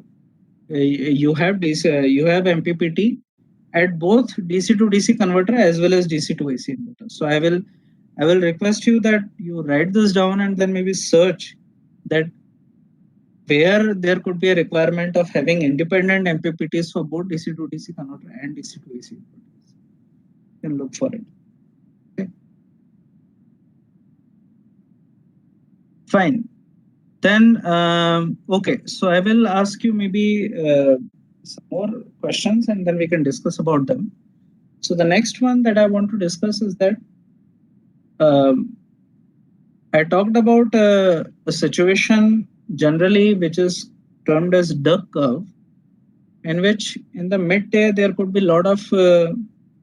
you have MPPT at both DC to DC converter as well as DC to AC inverter. So I will request you that you write this down and then maybe search that where there could be a requirement of having independent MPPTs for both DC to DC converter and DC to AC. You can look for it. Okay. Fine. Then, okay, so I will ask you maybe some more questions and then we can discuss about them. So the next one that I want to discuss is that I talked about a situation generally which is termed as duck curve, in which in the midday there could be a lot of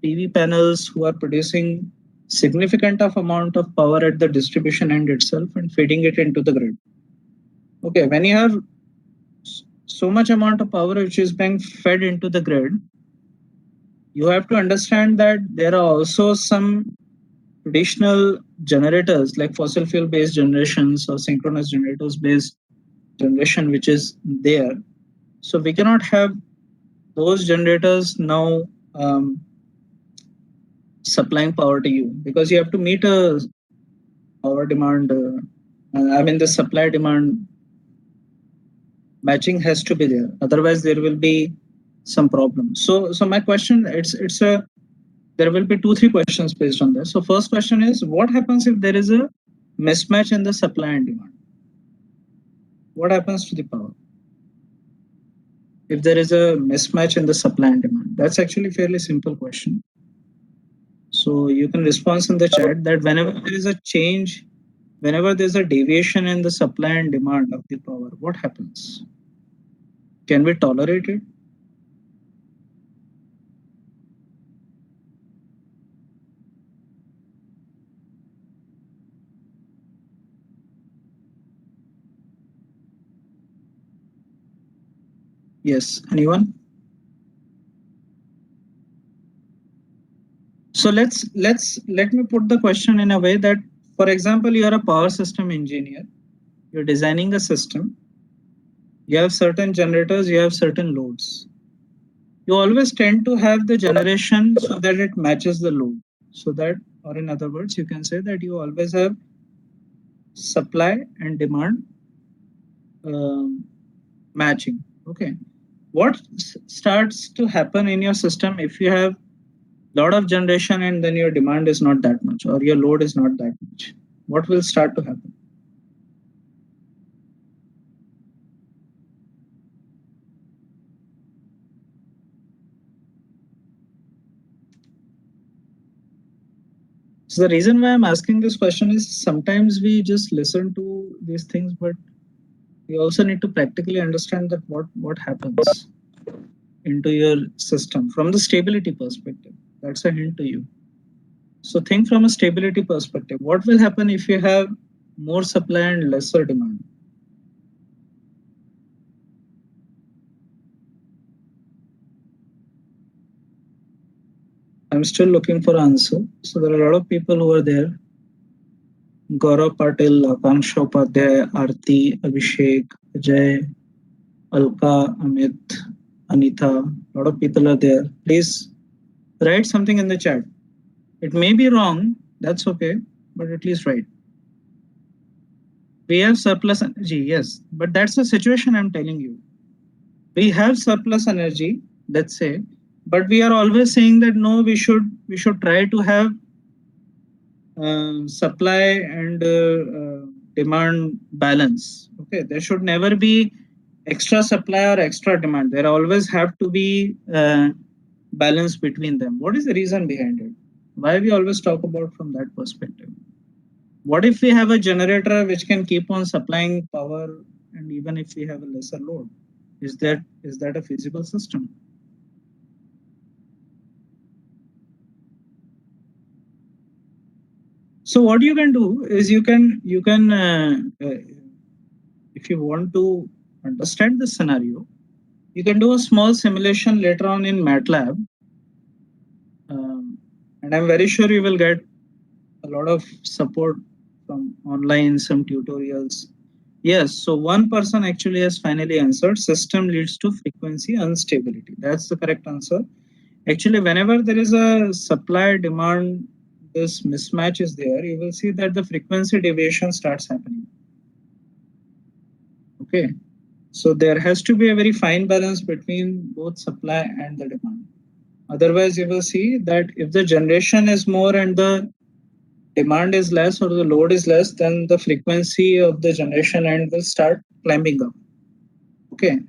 PV panels who are producing significant of amount of power at the distribution end itself and feeding it into the grid. Okay, when you have so much amount of power which is being fed into the grid, you have to understand that there are also some traditional generators like fossil fuel based generations or synchronous generators based generation which is there. So we cannot have those generators now supplying power to you, because you have to meet a power demand. I mean the supply demand matching has to be there. Otherwise there will be some problems. So my question, there will be 2-3 questions based on this. So first question is, what happens if there is a mismatch in the supply and demand? What happens to the power if there is a mismatch in the supply and demand? That's actually a fairly simple question. So you can respond in the chat that whenever there is a change, whenever there's a deviation in the supply and demand of the power, what happens? Can we tolerate it? Yes, anyone? So let me put the question in a way that, for example, you are a power system engineer, you're designing a system, you have certain generators, you have certain loads. You always tend to have the generation so that it matches the load. So that, or in other words, you can say that you always have supply and demand matching. Okay. What starts to happen in your system if you have a lot of generation and then your demand is not that much or your load is not that much? What will start to happen? So the reason why I'm asking this question is sometimes we just listen to these things, but we also need to practically understand that what happens into your system from the stability perspective. That's a hint to you. So think from a stability perspective. What will happen if you have more supply and lesser demand? I'm still looking for an answer. So there are a lot of people who are there. Gaurav Patil, Akanksha Upadhyay, Aarti, Abhishek, Ajay, Alka, Amit, Anita. A lot of people are there. Please write something in the chat. It may be wrong, that's okay, but at least write. We have surplus energy, yes, but that's the situation I'm telling you. We have surplus energy, let's say, but we are always saying that no, we should try to have supply and demand balance. Okay, there should never be extra supply or extra demand. There always have to be balance between them. What is the reason behind it? Why we always talk about from that perspective? What if we have a generator which can keep on supplying power, and even if we have a lesser load, is that a feasible system? So what you can do is you can if you want to understand the scenario, you can do a small simulation later on in MATLAB, and I'm very sure you will get a lot of support from online, some tutorials. Yes, so one person actually has finally answered, system leads to frequency instability. That's the correct answer. Actually, whenever there is a supply demand, this mismatch is there, you will see that the frequency deviation starts happening. Okay. So there has to be a very fine balance between both supply and the demand. Otherwise, you will see that if the generation is more and the demand is less or the load is less, then the frequency of the generation end will start climbing up. Okay.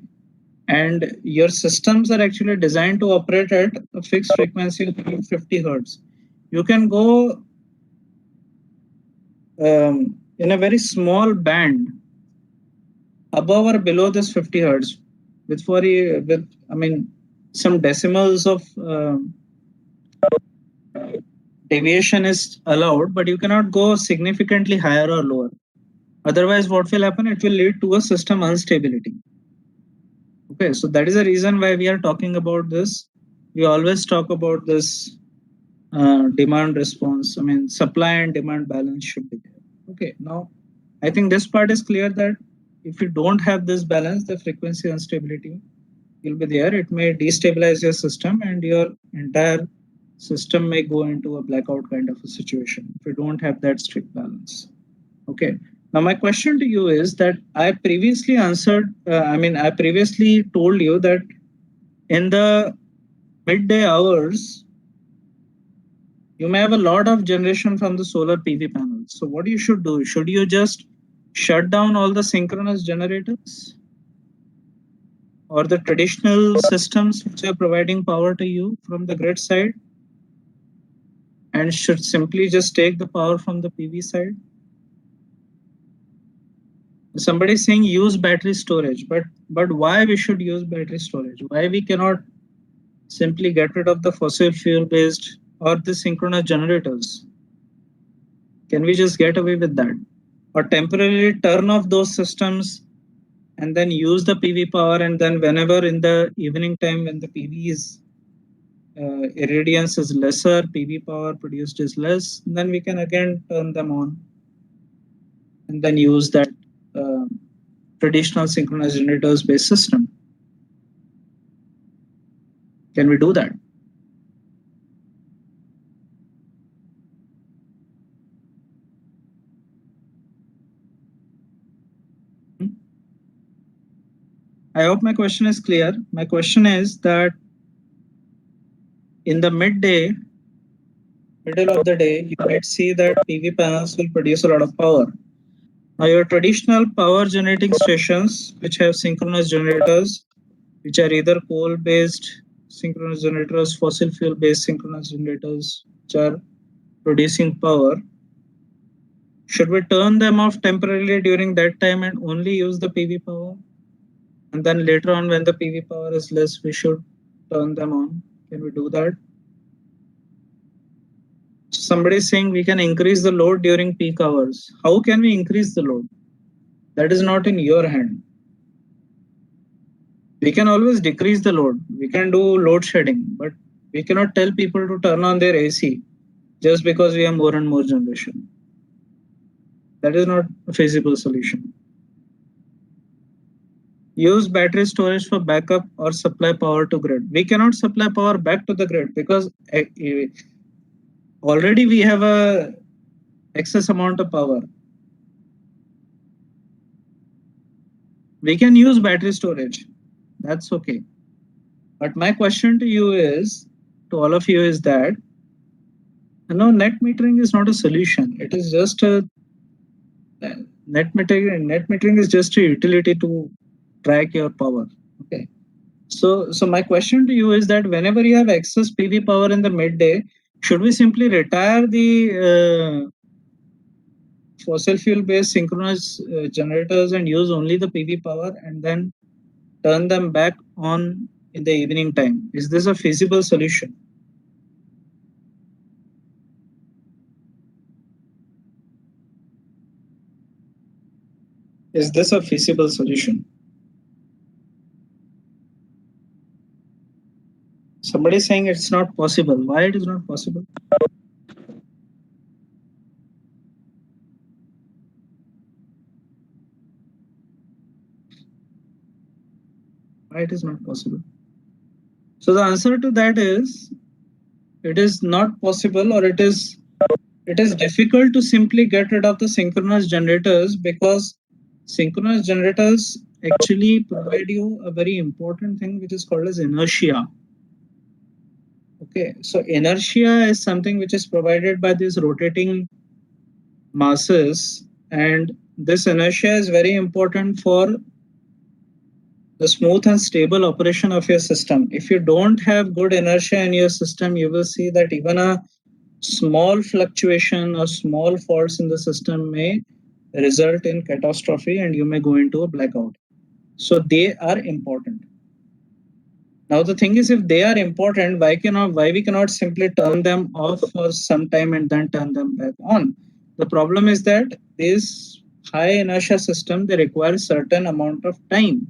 And your systems are actually designed to operate at a fixed frequency of 50 hertz. You can go in a very small band above or below this 50 hertz with some decimals of deviation is allowed, but you cannot go significantly higher or lower. Otherwise, what will happen? It will lead to a system instability. Okay, so that is the reason why we are talking about this. We always talk about this demand response. Supply and demand balance should be there. Okay, now I think this part is clear that if you don't have this balance, the frequency instability will be there. It may destabilize your system and your entire system may go into a blackout kind of a situation if you don't have that strict balance. Okay. Now my question to you is that I previously I previously told you that in the midday hours, you may have a lot of generation from the solar PV panels. So what you should do, should you just shut down all the synchronous generators or the traditional systems which are providing power to you from the grid side, and should simply just take the power from the PV side? Somebody is saying use battery storage, but why we should use battery storage? Why we cannot simply get rid of the fossil fuel based or the synchronous generators? Can we just get away with that? Or temporarily turn off those systems and then use the PV power, and then whenever in the evening time when the PV is irradiance is lesser, PV power produced is less, then we can again turn them on and then use that traditional synchronous generators based system. Can we do that? I hope my question is clear. My question is that in the middle of the day, you might see that PV panels will produce a lot of power. Now your traditional power generating stations, which have synchronous generators, which are either coal-based synchronous generators, fossil fuel-based synchronous generators, which are producing power, should we turn them off temporarily during that time and only use the PV power? And then later on, when the PV power is less, we should turn them on. Can we do that? Somebody is saying we can increase the load during peak hours. How can we increase the load? That is not in your hand. We can always decrease the load. We can do load shedding, but we cannot tell people to turn on their AC just because we have more and more generation. That is not a feasible solution. Use battery storage for backup or supply power to grid. We cannot supply power back to the grid because already we have a excess amount of power. We can use battery storage. That's okay. But my question to you is, to all of you, is that net metering is not a solution. It is just a net metering is just a utility to track your power. Okay. So my question to you is that whenever you have excess PV power in the midday, should we simply retire the fossil fuel based synchronous generators and use only the PV power and then turn them back on in the evening time? Is this a feasible solution? Is this a feasible solution? Somebody is saying it's not possible. Why it is not possible? Why it is not possible? So the answer to that is, it is not possible, or it is difficult to simply get rid of the synchronous generators, because synchronous generators actually provide you a very important thing which is called as inertia. Okay, so inertia is something which is provided by these rotating masses, and this inertia is very important for the smooth and stable operation of your system. If you don't have good inertia in your system, you will see that even a small fluctuation or small faults in the system may result in catastrophe and you may go into a blackout. So they are important. Now the thing is, if they are important, why we cannot simply turn them off for some time and then turn them back on? The problem is that this high inertia system, they require certain amount of time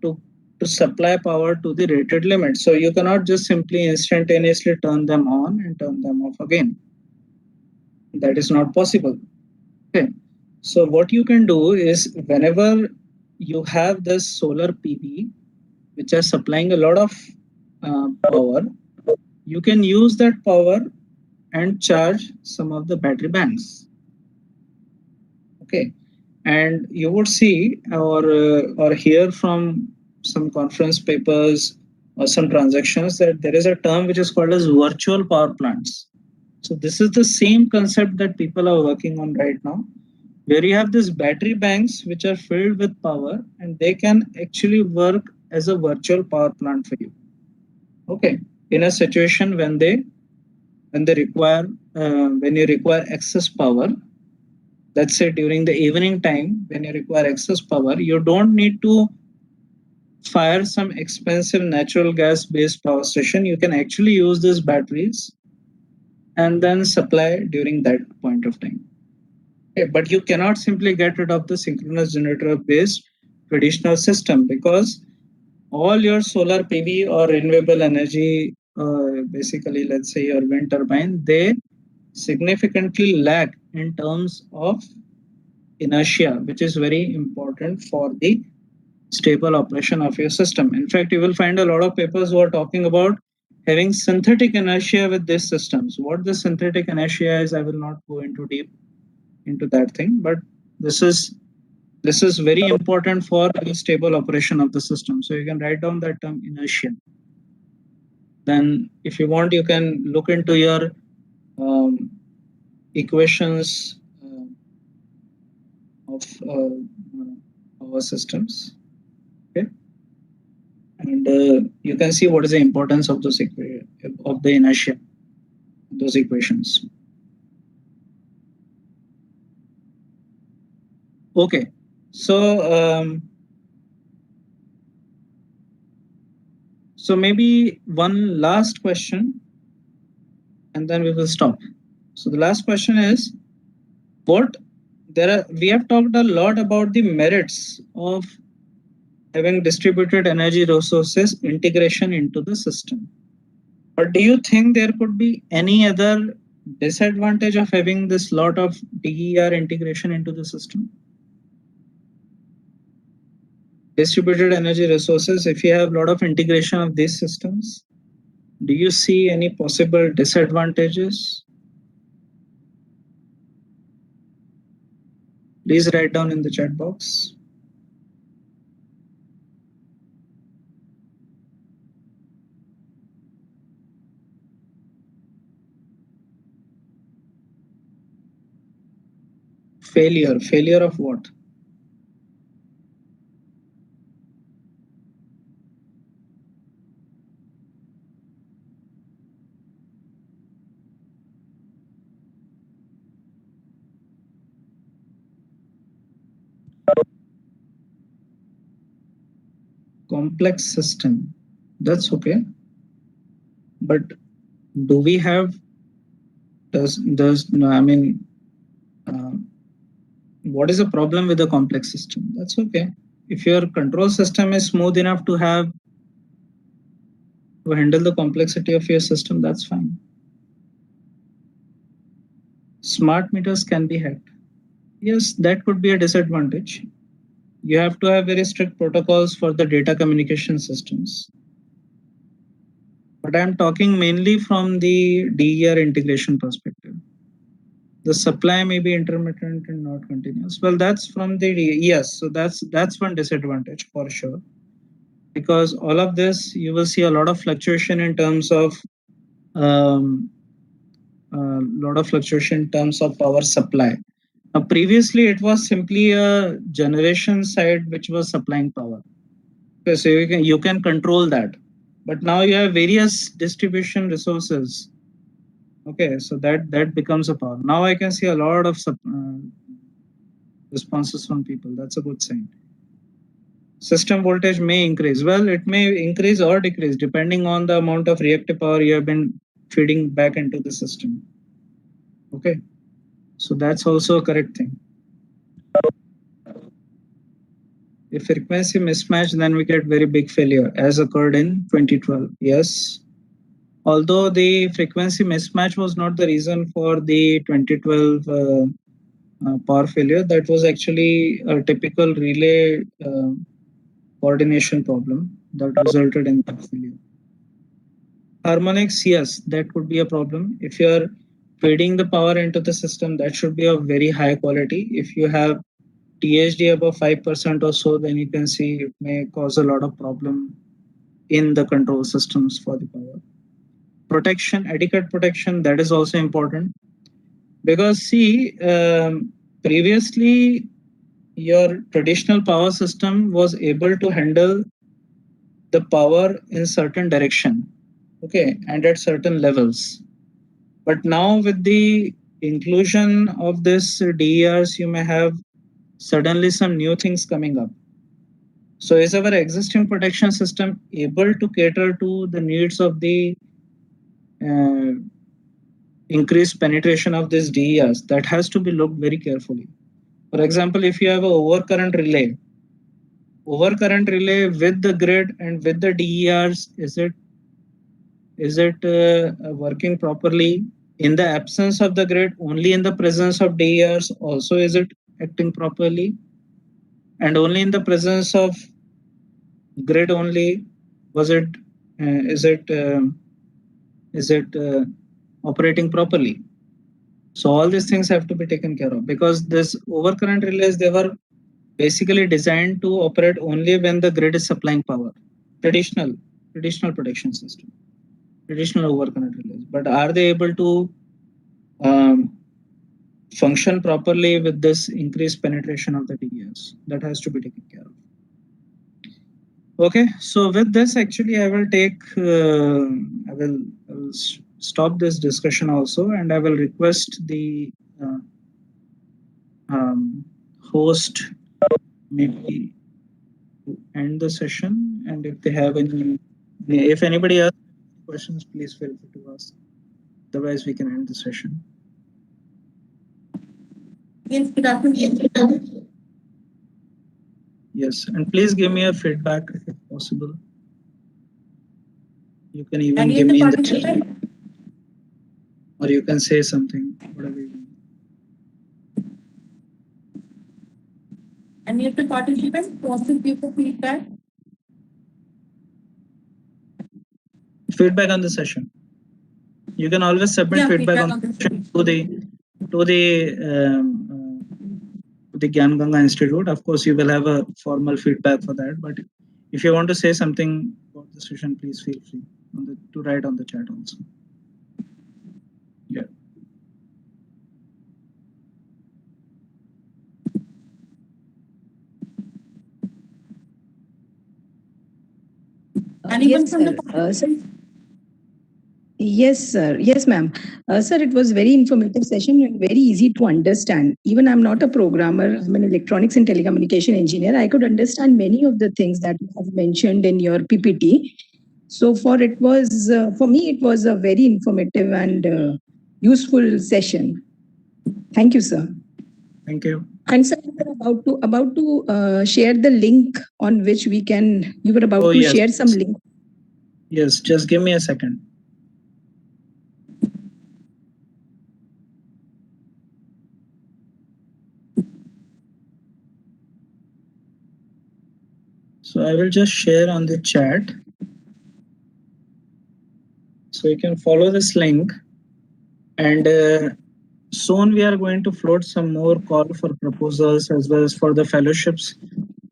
to supply power to the rated limit. So you cannot just simply instantaneously turn them on and turn them off again. That is not possible. Okay. So what you can do is, whenever you have this solar PV, which are supplying a lot of power, you can use that power and charge some of the battery banks. Okay. And you would see or hear from some conference papers or some transactions that there is a term which is called as virtual power plants. So this is the same concept that people are working on right now, where you have these battery banks which are filled with power and they can actually work as a virtual power plant for you. Okay, in a situation when you require excess power, let's say during the evening time when you require excess power, you don't need to fire some expensive natural gas based power station. You can actually use these batteries and then supply during that point of time. Okay, but you cannot simply get rid of the synchronous generator based traditional system, because all your solar PV or renewable energy, basically let's say your wind turbine, they significantly lag in terms of inertia, which is very important for the stable operation of your system. In fact, you will find a lot of papers who are talking about having synthetic inertia with these systems. What the synthetic inertia is, I will not go into deep into that thing, but this is very important for the stable operation of the system. So you can write down that term inertia. Then if you want, you can look into your equations of power systems. Okay, and you can see what is the importance of those of the inertia, those equations. Okay, so so maybe one last question and then we will stop. So the last question is, we have talked a lot about the merits of having distributed energy resources integration into the system. But do you think there could be any other disadvantage of having this lot of DER integration into the system? Distributed energy resources, if you have a lot of integration of these systems, do you see any possible disadvantages? Please write down in the chat box. Failure of what? Complex system, that's okay, but do we have no, I mean, what is the problem with the complex system? That's okay. If your control system is smooth enough to handle the complexity of your system, that's fine. Smart meters can be hacked. Yes, that could be a disadvantage. You have to have very strict protocols for the data communication systems. But I'm talking mainly from the DER integration perspective. The supply may be intermittent and not continuous. Well, that's from the yes. So that's one disadvantage for sure. Because all of this, you will see a lot of fluctuation in terms of power supply. Now, previously, it was simply a generation side which was supplying power. Okay, so you can control that, but now you have various distribution resources. Okay, so that becomes a power. Now I can see a lot of responses from people. That's a good sign. System voltage may increase. Well, it may increase or decrease depending on the amount of reactive power you have been feeding back into the system. Okay, so that's also a correct thing. If frequency mismatch, then we get very big failure as occurred in 2012. Yes. Although the frequency mismatch was not the reason for the 2012 power failure, that was actually a typical relay coordination problem that resulted in that failure. Harmonics, yes, that could be a problem. If you're feeding the power into the system, that should be of very high quality. If you have THD above 5% or so, then you can see it may cause a lot of problem in the control systems for the power. Protection, adequate protection, that is also important. Because see, previously your traditional power system was able to handle the power in certain direction, okay, and at certain levels. But now with the inclusion of this DERs, you may have suddenly some new things coming up. So is our existing protection system able to cater to the needs of the increased penetration of these DERs? That has to be looked very carefully. For example, if you have an overcurrent relay with the grid and with the DERs, is it working properly? In the absence of the grid, only in the presence of DERs, also is it acting properly? And only in the presence of grid only, is it operating properly? So all these things have to be taken care of, because this overcurrent relays, they were basically designed to operate only when the grid is supplying power. Traditional protection system, traditional overcurrent relays. But are they able to function properly with this increased penetration of the DERs? That has to be taken care of. Okay, so with this, actually, I will stop this discussion also, and I will request the host maybe to end the session. And if if anybody has questions, please feel free to ask. Otherwise, we can end the session. Yes, good afternoon. Yes, and please give me a feedback if possible. You can even Any give other me in the participant? chat, or you can say something, whatever you want. Any other participant wants to give the feedback? Feedback on the session. You can always submit feedback on the session to the Gyan Ganga Institute. Of course, you will have a formal feedback for that. But if you want to say something about the session, please feel free to write on the chat also. Yeah. Anyone Yes, from sir. the Yes, sir. Yes, ma'am. Sir, it was very informative session and very easy to understand. Even I'm not a programmer. I'm an electronics and telecommunication engineer. I could understand many of the things that you have mentioned in your PPT. So for me, it was a very informative and useful session. Thank you, sir. Thank you. And sir, you were about to share the link on which we can. You were about to yes. share some link. Yes, just give me a second. So I will just share on the chat. So you can follow this link, and soon we are going to float some more call for proposals as well as for the fellowships.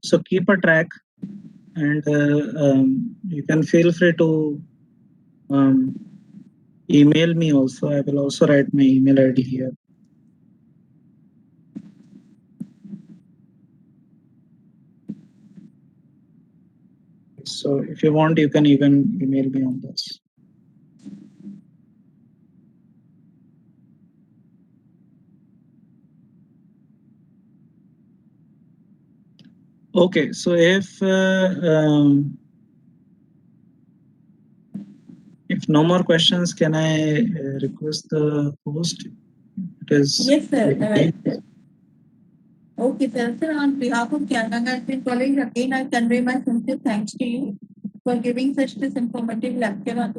So keep a track, and you can feel free to email me also. I will also write my email ID here. So if you want, you can even email me on this. Okay, so if no more questions, can I request the host? It is Yes, sir. Okay, sir. Sir, on behalf of Kyanga Nursing College, again I convey my sincere thanks to you for giving such this informative lecture on